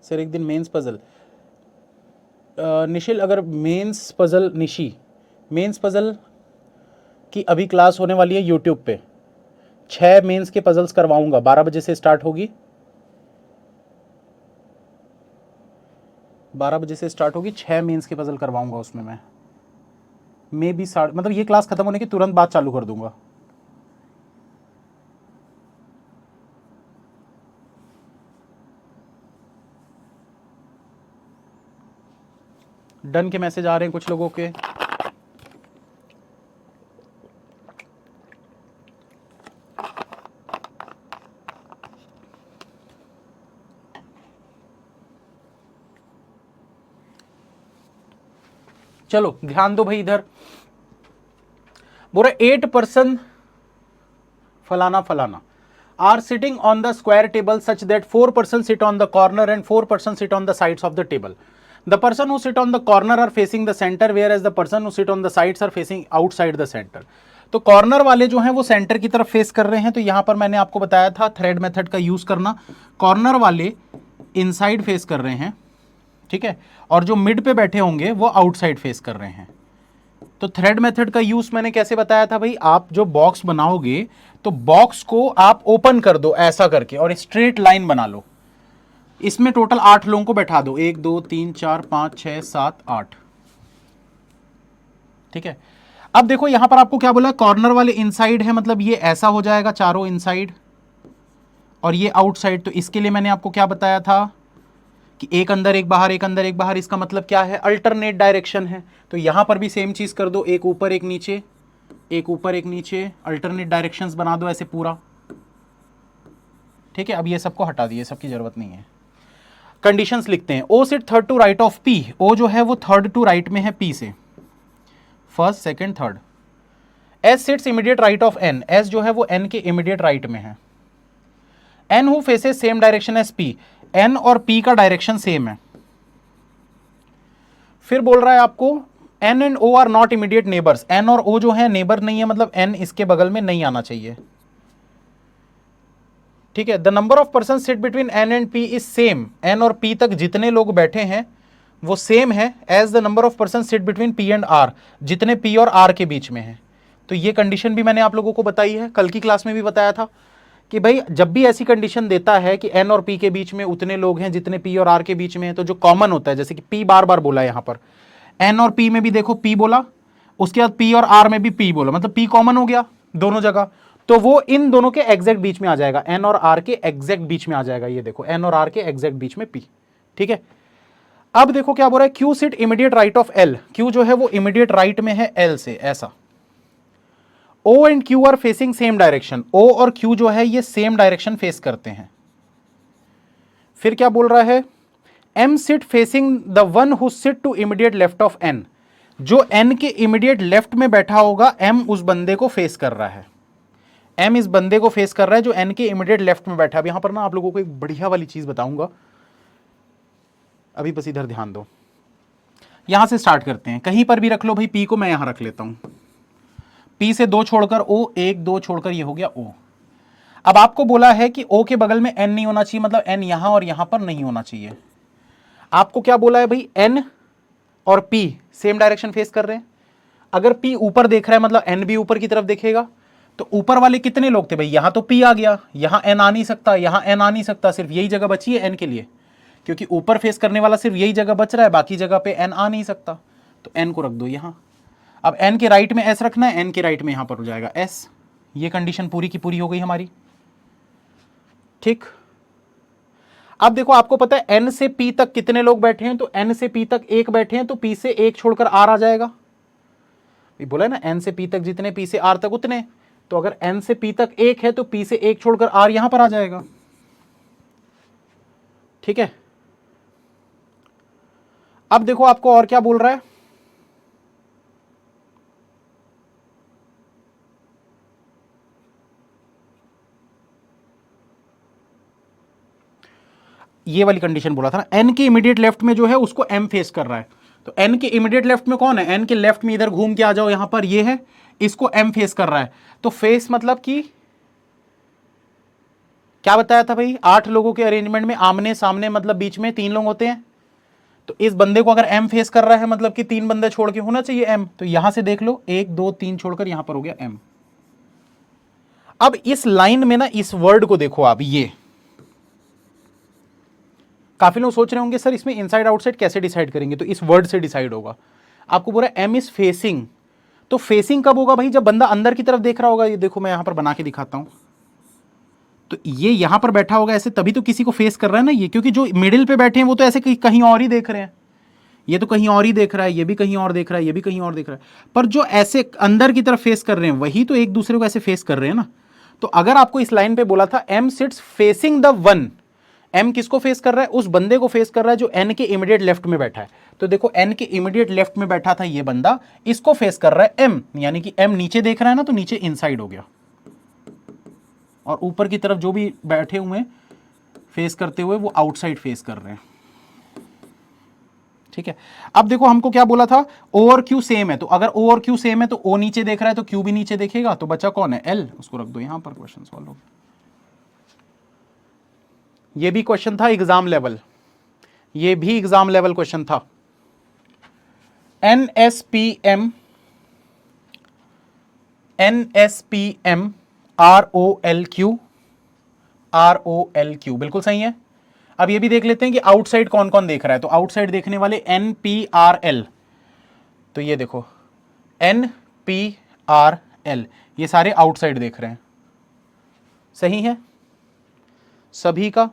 सर एक दिन मेंस पजल निशिल, अगर मेंस पजल निशी मेंस पजल की अभी क्लास होने वाली है यूट्यूब पे, 6 मेंस के पजल्स करवाऊंगा, 12 बजे से स्टार्ट होगी, 12 बजे से स्टार्ट होगी, 6 मेंस के पजल करवाऊंगा उसमें मैं मे बी मतलब ये क्लास खत्म होने के तुरंत बाद चालू कर दूंगा। डन के मैसेज आ रहे हैं कुछ लोगों के। चलो ध्यान दो भाई, इधर बोल रहे 8% फलाना फलाना are sitting on the square table such that 4% sit on the corner and 4% sit on the sides of the table. The person who sit on the corner are facing the center, whereas the person who sit on the sides are facing outside the center. तो corner वाले जो हैं वो centre की तरफ face कर रहे हैं, तो यहां पर मैंने आपको बताया था थ्रेड मेथड का यूज करना। कॉर्नर वाले इनसाइड फेस कर रहे हैं, ठीक है, और जो मिड पे बैठे होंगे वो आउटसाइड फेस कर रहे हैं। तो थ्रेड मेथड का यूज मैंने कैसे बताया था भाई, आप जो बॉक्स बनाओगे तो बॉक्स को आप ओपन कर दो ऐसा करके और स्ट्रेट लाइन बना लो, इसमें टोटल 8 लोगों को बैठा दो, 1 2 3 4 5 6 7 8, ठीक है। अब देखो यहां पर आपको क्या बोला, कॉर्नर वाले इनसाइड है, मतलब ये ऐसा हो जाएगा चारों इनसाइड और ये आउटसाइड। तो इसके लिए मैंने आपको क्या बताया था कि एक अंदर एक बाहर, एक अंदर एक बाहर, इसका मतलब क्या है, अल्टरनेट डायरेक्शन है। तो यहां पर भी सेम चीज कर दो, एक ऊपर एक नीचे, एक ऊपर एक नीचे, अल्टरनेट डायरेक्शंस बना दो ऐसे पूरा, ठीक है। अब ये सबको हटा दिए, सबकी जरूरत नहीं है। कंडीशंस लिखते हैं, O sit third to right of P, O जो है वो थर्ड टू राइट में है पी से, first second third. S sits immediate right of N, S जो है वो एन के इमीडिएट राइट में है। N who faces same direction as P, N और पी का डायरेक्शन सेम है। फिर बोल रहा है आपको N and O are not immediate neighbours, N और ओ जो है नेबर नहीं है, मतलब एन इसके बगल में नहीं आना चाहिए, ठीक है। The number of person sit between N and P is same, N और पी तक जितने लोग बैठे हैं वो सेम है as the number of person sit between P and R, जितने पी और आर के बीच में है। तो ये कंडीशन भी मैंने आप लोगों को बताई है, कल की क्लास में भी बताया था कि भाई जब भी ऐसी कंडीशन देता है कि एन और पी के बीच में उतने लोग हैं जितने पी और आर के बीच में है, तो जो कॉमन होता है, जैसे कि पी बार बार बोला यहां पर, एन और पी में भी देखो पी बोला, उसके बाद पी और आर में भी पी बोला, मतलब पी कॉमन हो गया दोनों जगह, तो वो इन दोनों के एग्जैक्ट बीच में आ जाएगा, एन और आर के एग्जैक्ट बीच में आ जाएगा। ये देखो एन और आर के एग्जैक्ट बीच में पी, ठीक है। अब देखो क्या बोल रहा है, Q sit immediate right of L, Q जो है वो इमीडिएट राइट में है एल से, ऐसा। O and Q are facing same direction, O और Q जो है ये सेम डायरेक्शन फेस करते हैं। फिर क्या बोल रहा है, M sit facing the one who sit to immediate left of N, जो N के इमीडिएट लेफ्ट में बैठा होगा M उस बंदे को फेस कर रहा है। m इस बंदे को फेस कर रहा है जो n के इमीडिएट लेफ्ट में बैठा है। अब यहां पर ना आप लोगों को एक बढ़िया वाली चीज बताऊंगा, अभी बस इधर ध्यान दो। यहां से स्टार्ट करते हैं, कहीं पर भी रख लो भाई, p को मैं यहां रख लेता हूं, p से 2 छोड़कर o, 1 2 छोड़कर ये हो गया o। अब आपको बोला है कि o के बगल में n नहीं होना चाहिए, मतलब n यहां और यहां पर नहीं होना चाहिए। आपको क्या बोला है भाई, n और p सेम डायरेक्शन फेस कर रहे हैं। अगर p ऊपर देख रहा है मतलब n भी ऊपर की तरफ देखेगा। तो ऊपर वाले कितने लोग थे भाई, यहां तो p आ गया, यहां n आ नहीं सकता, यहां n आ नहीं सकता, सिर्फ यही जगह बची है n के लिए, क्योंकि ऊपर फेस करने वाला सिर्फ यही जगह बच रहा है, बाकी जगह पे n आ नहीं सकता। तो n को रख दो यहां। अब n के राइट में s रखना है, n के राइट में यहां पर हो जाएगा s। ये कंडीशन पूरी की पूरी हो गई हमारी, ठीक। अब देखो आपको पता है n से p तक कितने लोग बैठे हैं, तो n से p तक एक बैठे हैं, तो p से एक छोड़कर r आ जाएगा। बोला है ना n से p तक जितने, p से r तक उतने। तो अगर n से p तक एक है तो p से एक छोड़कर r यहां पर आ जाएगा, ठीक है। अब देखो आपको और क्या बोल रहा है, ये वाली कंडीशन बोला था ना, n के इमीडिएट लेफ्ट में जो है उसको m फेस कर रहा है। तो n के इमीडिएट लेफ्ट में कौन है, n के लेफ्ट में इधर घूम के आ जाओ, यहां पर ये है, इसको m फेस कर रहा है। तो फेस मतलब कि क्या बताया था भाई, 8 लोगों के अरेंजमेंट में आमने सामने मतलब बीच में 3 लोग होते हैं। तो इस बंदे को अगर m फेस कर रहा है मतलब कि 3 बंदे छोड़ के होना चाहिए m। तो यहां से देख लो 1 2 3 छोड़कर यहां पर हो गया m। अब इस लाइन में ना इस वर्ड को देखो आप, ये काफी लोग सोच रहे होंगे सर इसमें इनसाइड आउटसाइड कैसे डिसाइड करेंगे, तो इस वर्ड से डिसाइड होगा। आपको बोला m इज फेसिंग, तो फेसिंग कब होगा भाई, जब बंदा अंदर की तरफ देख रहा होगा। ये देखो मैं यहां पर बना के दिखाता हूं, तो ये यहां पर बैठा होगा ऐसे, तभी तो किसी को फेस कर रहा है ना ये, क्योंकि जो मिडिल पे बैठे हैं वो तो ऐसे कहीं और ही देख रहे हैं। ये तो कहीं और ही देख रहा है, ये भी कहीं और देख रहा है, ये भी कहीं और देख रहा है, पर जो ऐसे अंदर की तरफ फेस कर रहे हैं वही तो एक दूसरे को ऐसे फेस कर रहे हैं ना। तो अगर आपको इस लाइन पे बोला था m seats facing the one, m किसको फेस कर रहा है, उस बंदे को फेस कर रहा है जो n के इमीडिएट लेफ्ट में बैठा है। तो देखो n के इमीडिएट लेफ्ट में बैठा था ये बंदा, इसको फेस कर रहा है m, यानी कि m नीचे देख रहा है ना, तो नीचे इनसाइड हो गया, और ऊपर की तरफ जो भी बैठे हुए फेस करते हुए वो आउटसाइड फेस कर रहे हैं, ठीक है। अब देखो हमको क्या बोला था, O और Q सेम है, तो अगर O और Q सेम है तो O नीचे देख रहा है तो Q भी नीचे देखेगा, तो बचा कौन है, L, उसको रख दो यहां पर, क्वेश्चन सॉल्व हो गया। ये भी क्वेश्चन था एग्जाम लेवल, ये भी एग्जाम लेवल क्वेश्चन था। NSPM ROLQ ROLQ बिल्कुल सही है। अब ये भी देख लेते हैं कि आउटसाइड कौन कौन देख रहा है, तो आउटसाइड देखने वाले NPRL, तो ये देखो NPRL, ये सारे आउटसाइड देख रहे हैं, सही है सभी का।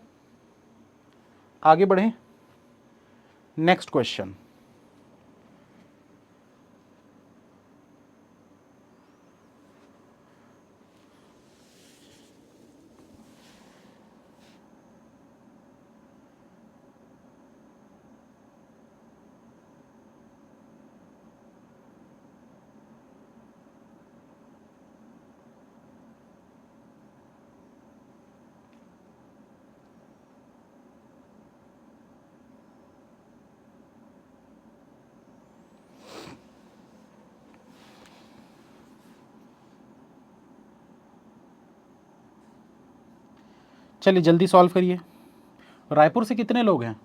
आगे बढ़े, नेक्स्ट क्वेश्चन। चलिए जल्दी सॉल्व करिए। रायपुर से कितने लोग हैं,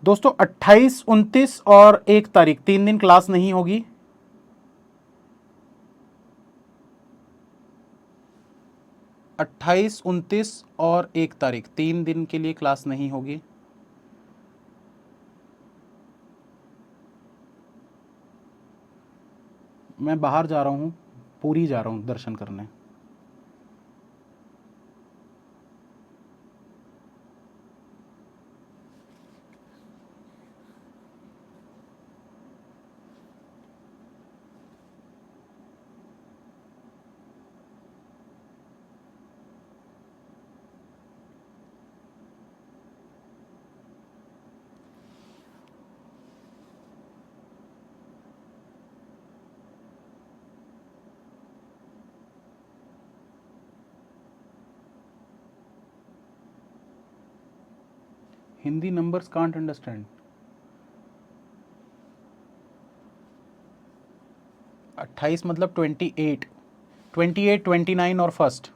दोस्तों 28 29 और 1 तारीख 3 दिन क्लास नहीं होगी। 28 29 और 1 तारीख 3 दिन के लिए क्लास नहीं होगी। मैं बाहर जा रहा हूँ, पुरी जा रहा हूँ दर्शन करने। Hindi numbers can't understand. 28 मतलब 28, 28, 29 और फर्स्ट।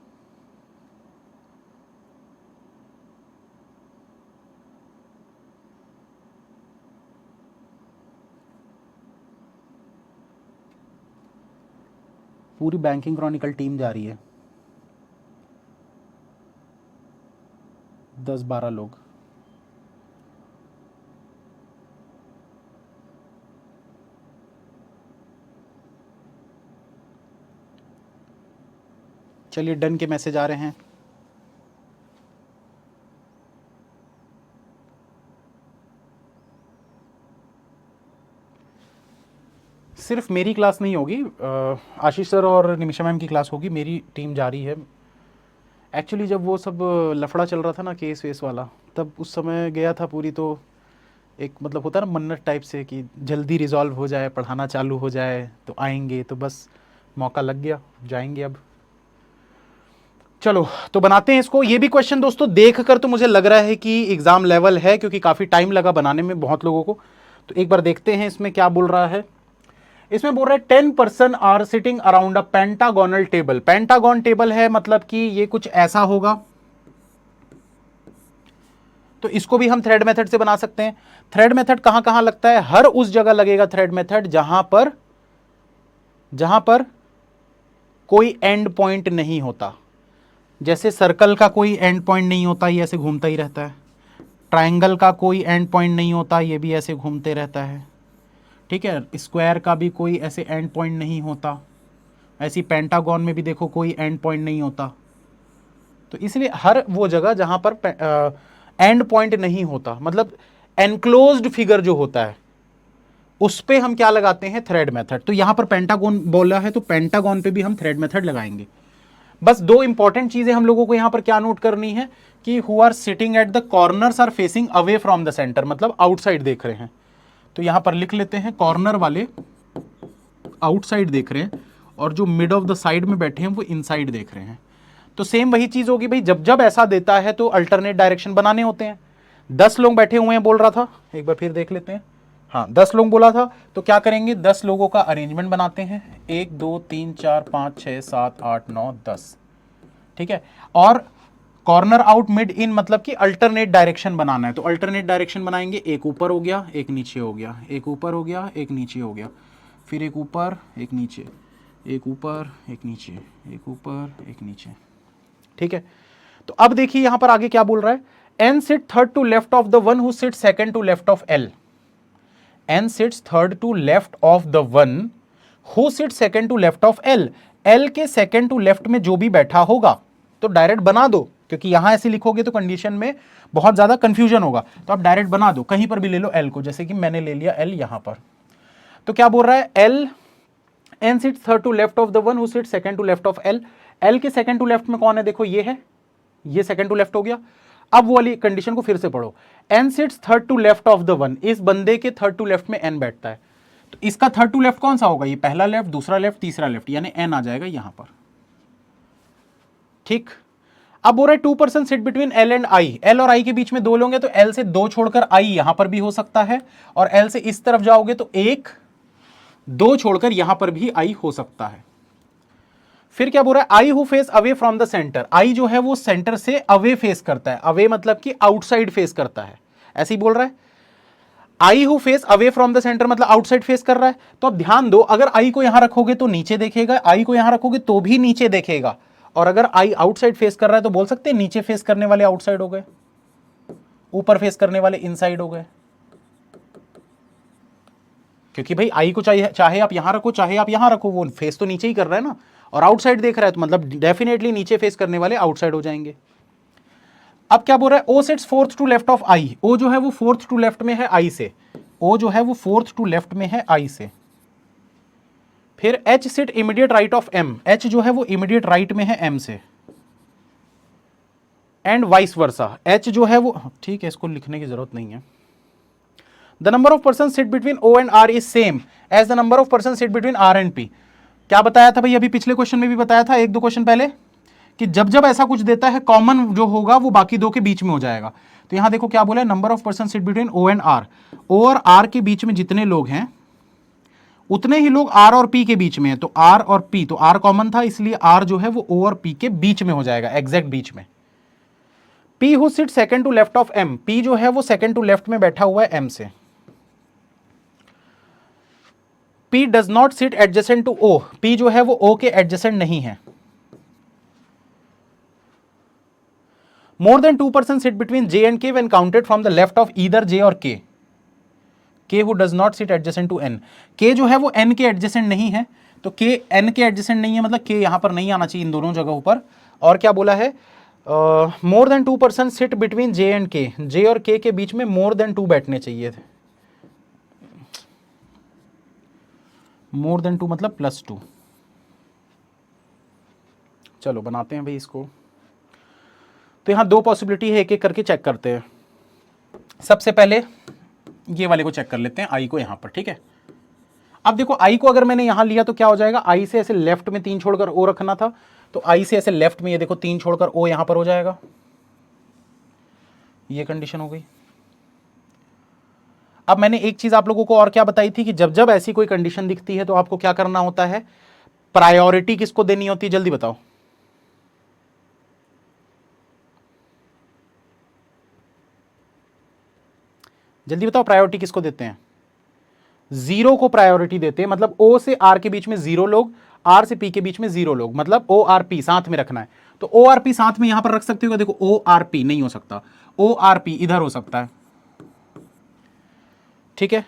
पूरी बैंकिंग क्रॉनिकल टीम जा रही है, 10-12 लोग। चलिए डन के मैसेज आ रहे हैं। सिर्फ मेरी क्लास नहीं होगी, आशीष सर और निमिषा मैम की क्लास होगी, मेरी टीम जा रही है। एक्चुअली जब वो सब लफड़ा चल रहा था ना, केस वेस वाला, तब उस समय गया था पूरी, तो एक मतलब होता है ना मन्नत टाइप से कि जल्दी रिजॉल्व हो जाए, पढ़ाना चालू हो जाए तो आएंगे, तो बस मौका लग गया, जाएंगे अब। चलो तो बनाते हैं इसको। ये भी क्वेश्चन दोस्तों देखकर तो मुझे लग रहा है कि एग्जाम लेवल है, क्योंकि काफ़ी टाइम लगा बनाने में बहुत लोगों को। तो एक बार देखते हैं इसमें क्या बोल रहा है। इसमें बोल रहा है 10 person are sitting around a pentagonal table. Pentagon table है मतलब कि ये कुछ ऐसा होगा, तो इसको भी हम थ्रेड मेथड से बना सकते हैं। थ्रेड मेथड कहां कहां लगता है? हर उस जगह लगेगा थ्रेड मेथड जहां पर कोई एंड पॉइंट नहीं होता। जैसे सर्कल का कोई एंड पॉइंट नहीं होता, ये ऐसे घूमता ही रहता है। ट्राइंगल का कोई एंड पॉइंट नहीं होता, ये भी ऐसे घूमते रहता है। ठीक है, स्क्वायर का भी कोई ऐसे एंड पॉइंट नहीं होता। ऐसी पेंटागन में भी देखो कोई एंड पॉइंट नहीं होता। तो इसलिए हर वो जगह जहां पर एंड पॉइंट नहीं होता, मतलब एनक्लोज्ड फिगर जो होता है, उस पे हम क्या लगाते हैं? Thread method. तो यहां पर पेंटागन बोला है, तो पेंटागन पे भी हम थ्रेड मेथड लगाएंगे। बस दो इंपॉर्टेंट चीजें हम लोगों को यहां पर क्या नोट करनी है कि who are sitting at the corners are facing away from the centre, मतलब आउटसाइड देख रहे हैं। तो यहां पर लिख लेते हैं कॉर्नर वाले आउटसाइड देख रहे हैं, और जो मिड ऑफ द साइड में बैठे हैं वो इनसाइड देख रहे हैं। तो सेम वही चीज होगी भाई, जब जब ऐसा देता है तो अल्टरनेट डायरेक्शन बनाने होते हैं। 10 लोग बैठे हुए हैं बोल रहा था, एक बार फिर देख लेते हैं। हाँ 10 लोग बोला था, तो क्या करेंगे? 10 लोगों का अरेंजमेंट बनाते हैं, 1 2 3 4 5 6 7 8 9 10। ठीक है, और कॉर्नर आउट मिड इन मतलब कि अल्टरनेट डायरेक्शन बनाना है। तो अल्टरनेट डायरेक्शन बनाएंगे, एक ऊपर हो गया एक नीचे हो गया, एक ऊपर हो गया एक नीचे हो गया, फिर एक ऊपर एक नीचे, एक ऊपर एक नीचे, एक ऊपर एक नीचे। ठीक है, तो अब देखिए यहां पर आगे क्या बोल रहा है। N sit third to left of the one who sit second to left of L. N sits third to left of the one who sit second to left of L. L के second to left में जो भी बैठा होगा, तो direct बना दो, क्योंकि यहां ऐसे लिखोगे तो कंडीशन में बहुत ज्यादा कंफ्यूजन होगा। तो आप डायरेक्ट बना दो, कहीं पर भी ले लो एल को, जैसे कि मैंने ले लिया एल यहां पर। तो क्या बोल रहा है? L N sit third to left of the one who sit second to left of L. L के सेकंड टू लेफ्ट में कौन है? देखो ये है, ये सेकंड टू लेफ्ट हो गया। अब वो वाली कंडीशन को फिर से पढ़ो। N sits third to left of the one, इस बंदे के थर्ड टू लेफ्ट में एन बैठता है, तो इसका थर्ड टू लेफ्ट कौन सा होगा? ये पहला लेफ्ट, दूसरा लेफ्ट, तीसरा लेफ्ट, यानी एन आ जाएगा यहां पर। ठीक, अब बोल रहे 2 person sit between L and I. L और आई के बीच में दो लोग हैं, तो एल से दो छोड़कर आई यहां पर भी हो सकता है, और एल से इस तरफ जाओगे तो एक, दो छोड़कर यहां पर भी आई हो सकता है। फिर क्या बोल रहा है? I who face away from the center. I जो है वो सेंटर से अवे फेस करता है, अवे मतलब कि आउटसाइड फेस करता है, ऐसे ही बोल रहा है। I who face away from the centre मतलब आउटसाइड फेस कर रहा है। तो अब ध्यान दो, अगर आई को यहां रखोगे तो नीचे देखेगा, आई को यहां रखोगे तो भी नीचे देखेगा, और अगर आई आउटसाइड फेस कर रहा है तो बोल सकते हैं नीचे फेस करने वाले आउटसाइड हो गए, ऊपर फेस करने वाले इनसाइड हो गए। क्योंकि भाई आई को चाहे आप यहां रखो चाहे आप यहां रखो, वो फेस तो नीचे ही कर रहा है ना, और आउटसाइड देख रहा है, तो मतलब डेफिनेटली नीचे फेस करने वाले आउटसाइड हो जाएंगे। अब क्या बोल रहा है, O sits fourth to left of I, O जो है वो फोर्थ टू लेफ्ट में है आई से, ओ जो है वो फोर्थ टू लेफ्ट में है आई से। फिर H sit immediate right of M, H जो है वो इमीडिएट राइट में है एम से, एंड वाइस वर्सा, एच जो है वो, ठीक है इसको लिखने की जरूरत नहीं है। The number of person sit between O and R is same as the number of person sit between R and P. क्या बताया था भाई, अभी पिछले क्वेश्चन में भी बताया था, एक दो क्वेश्चन पहले, कि जब जब ऐसा कुछ देता है कॉमन जो होगा वो बाकी दो के बीच में हो जाएगा। तो यहां देखो क्या बोला है, number of person sit between O and R, O और आर के बीच में जितने लोग हैं उतने ही लोग आर और पी के बीच में है, तो आर और पी, तो आर कॉमन था इसलिए आर जो है वो ओ और पी के बीच में हो जाएगा, एग्जैक्ट बीच में। P who sit second to left of M, P जो है वो सेकंड टू लेफ्ट में बैठा हुआ है एम से। P does not sit adjacent to O, P जो है वो ओ के एडजेसेंट नहीं है। More than 2% sit between J and K when counted from the left of either J और K, K who does not sit adjacent to N, K जो है वो एन के एडजेसेंट नहीं है, तो के एन के एडजेसेंट नहीं है, मतलब के यहां पर नहीं आना चाहिए इन दोनों जगहों पर। और क्या बोला है, more than 2% sit between J and के, जे और के बीच में मोर देन 2 बैठने चाहिए थे, मोर देन 2 मतलब +2। चलो बनाते हैं भाई इसको, तो यहां दो पॉसिबिलिटी है, एक एक करके चेक करते हैं। सबसे पहले ये वाले को चेक कर लेते हैं, आई को यहां पर, ठीक है। अब देखो आई को अगर मैंने यहां लिया तो क्या हो जाएगा, आई से ऐसे लेफ्ट में 3 छोड़कर ओ रखना था, तो आई से ऐसे लेफ्ट में ये देखो 3 छोड़कर ओ यहां पर हो जाएगा, ये कंडीशन हो गई। अब मैंने एक चीज आप लोगों को और क्या बताई थी कि जब जब ऐसी कोई कंडीशन दिखती है तो आपको क्या करना होता है, प्रायोरिटी किसको देनी होती है, जल्दी बताओ। जल्दी बताओ प्रायोरिटी किसको देते हैं, 0 को प्रायोरिटी देते हैं, मतलब ओ से आर के बीच में 0 लोग, आर से पी के बीच में 0 लोग, मतलब ओ आर पी साथ में रखना है। तो ओ आर पी साथ में यहां पर रख सकते हो, देखो ओ आर पी नहीं हो सकता, ओ आर पी इधर हो सकता है, ठीक है।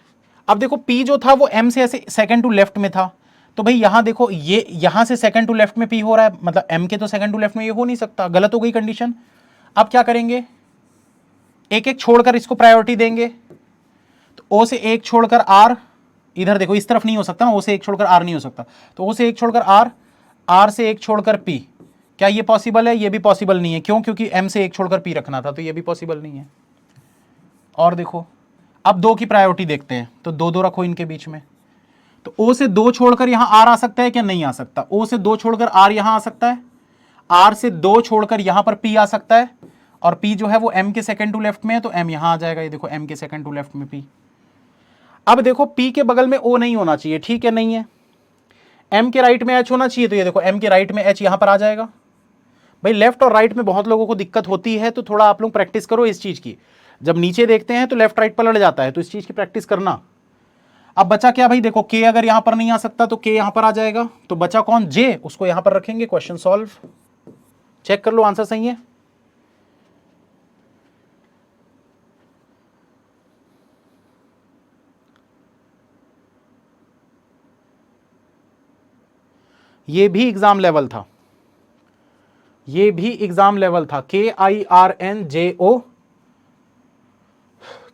अब देखो पी जो था वो एम से ऐसे सेकंड टू लेफ्ट में था, तो भाई यहां देखो ये यहां से सेकंड टू लेफ्ट में पी हो रहा है, मतलब एम के तो सेकंड टू लेफ्ट में ये हो नहीं सकता, गलत हो गई कंडीशन। अब क्या करेंगे, एक एक छोड़कर इसको प्रायोरिटी देंगे, तो ओ से एक छोड़कर आर, इधर देखो इस तरफ नहीं हो सकता ना, ओ से एक छोड़कर आर नहीं हो सकता, तो ओ से एक छोड़कर आर, आर से एक छोड़कर पी, क्या ये पॉसिबल है, ये भी पॉसिबल नहीं है, क्यों, क्योंकि एम से एक छोड़कर पी रखना था, तो ये भी पॉसिबल नहीं है। और देखो अब 2 की प्रायोरिटी देखते हैं, तो 2 2 रखो इनके बीच में, तो ओ से 2 छोड़कर यहां आर आ सकता है क्या, नहीं आ सकता, ओ से 2 छोड़कर आर यहां आ सकता है, आर से 2 छोड़कर यहां पर पी आ सकता है, और पी जो है वो एम के सेकंड टू लेफ्ट में है, तो एम यहां आ जाएगा, ये देखो एम के सेकंड टू लेफ्ट में पी। अब देखो पी के बगल में ओ नहीं होना चाहिए, ठीक है नहीं है, एम के राइट में एच होना चाहिए, तो ये देखो एम के राइट में एच यहां पर आ जाएगा। भाई लेफ्ट और राइट में बहुत लोगों को दिक्कत होती है, तो थोड़ा आप लोग प्रैक्टिस करो इस चीज की, जब नीचे देखते हैं तो लेफ्ट राइट पर लड़ जाता है, तो इस चीज की प्रैक्टिस करना। अब बचा क्या भाई, देखो के अगर यहां पर नहीं आ सकता तो के यहां पर आ जाएगा, तो बचा कौन, जे, उसको यहां पर रखेंगे, क्वेश्चन सॉल्व, चेक कर लो आंसर सही है। ये भी एग्जाम लेवल था, ये भी एग्जाम लेवल था, KIRNJO,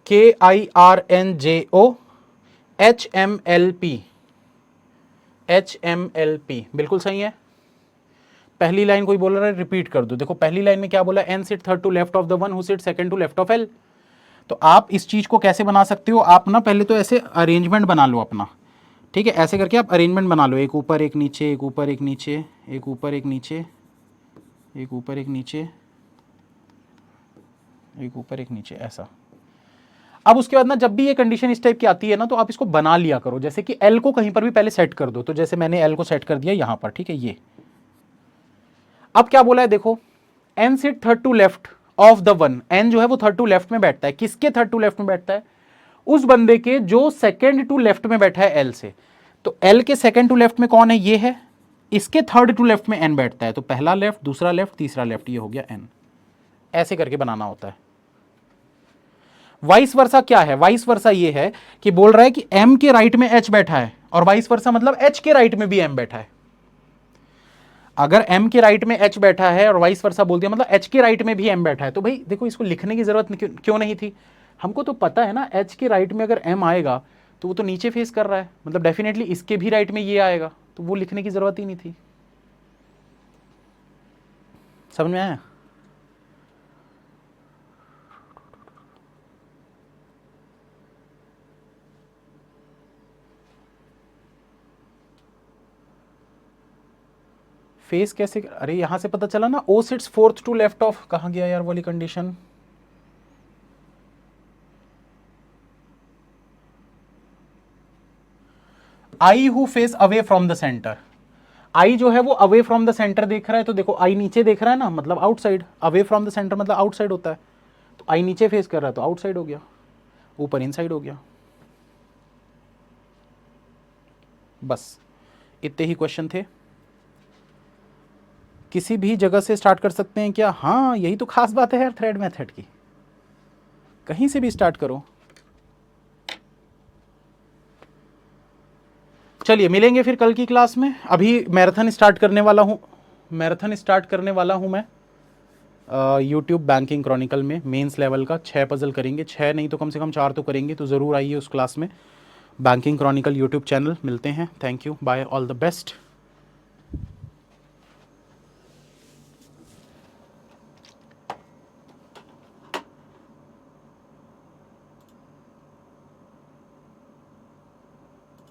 KIRNJO HMLP, HMLP बिल्कुल सही है। पहली लाइन कोई बोल रहा है, रिपीट कर दो, देखो पहली लाइन में क्या बोला, N sit third to left of the one who sit second to left of L. तो आप इस चीज को कैसे बना सकते हो, आप ना पहले तो ऐसे अरेंजमेंट बना लो अपना, ठीक है, ऐसे करके आप अरेंजमेंट बना लो, एक ऊपर एक नीचे, एक ऊपर एक नीचे, एक ऊपर एक नीचे, एक ऊपर एक नीचे, एक ऊपर एक नीचे, ऐसा। अब उसके बाद ना जब भी ये कंडीशन इस टाइप की आती है ना, तो आप इसको बना लिया करो, जैसे कि एल को कहीं पर भी पहले सेट कर दो, तो जैसे मैंने एल को सेट कर दिया यहां पर, ठीक है ये। अब क्या बोला है देखो, N sit third to left of the one, N जो है वो थर्ड टू लेफ्ट में बैठता है, किसके थर्ड टू लेफ्ट में बैठता है, उस बंदे के जो सेकंड टू लेफ्ट में बैठा है एल से। तो एल के सेकंड टू लेफ्ट में कौन है, ये है, इसके थर्ड टू लेफ्ट में एन बैठता है, तो पहला लेफ्ट, दूसरा लेफ्ट, तीसरा लेफ्ट, ये हो गया एन, ऐसे करके बनाना होता है। वाइस वर्सा क्या है? वाइस वर्सा ये है कि बोल रहा है कि m के राइट में h बैठा है, और वाइस वर्सा मतलब h के राइट में भी m बैठा है। अगर m के राइट में h बैठा है और वाइस वर्सा बोल दिया मतलब h के राइट में भी m बैठा है, तो भाई देखो इसको लिखने की जरूरत क्यों नहीं थी? हमको तो पता है ना h के राइट में अगर m आएगा तो वो तो नीचे फेस कर रहा है, मतलब डेफिनेटली इसके भी राइट में ये आएगा, तो वो लिखने की जरूरत ही नहीं थी। समझ में आया? फेस कैसे? अरे यहां से पता चला ना, O sits fourth to left of, कहां गया यार वाली condition? I who face away from the center, I जो है वो अवे फ्रॉम द सेंटर देख रहा है, तो देखो आई नीचे देख रहा है ना, मतलब outside. Away from the centre मतलब आउटसाइड होता है, तो आई नीचे फेस कर रहा है तो आउटसाइड हो गया, ऊपर इनसाइड हो गया। बस इतने ही क्वेश्चन थे। किसी भी जगह से स्टार्ट कर सकते हैं क्या? हाँ यही तो खास बात है यार थ्रेड मेथड की, कहीं से भी स्टार्ट करो। चलिए मिलेंगे फिर कल की क्लास में। अभी मैराथन स्टार्ट करने वाला हूँ, मैं यूट्यूब बैंकिंग क्रॉनिकल में मेंस लेवल का 6 पजल करेंगे, 6 नहीं तो कम से कम 4 तो करेंगे, तो ज़रूर आइए उस क्लास में। बैंकिंग क्रॉनिकल यूट्यूब चैनल, मिलते हैं। Thank you, bye, all the best.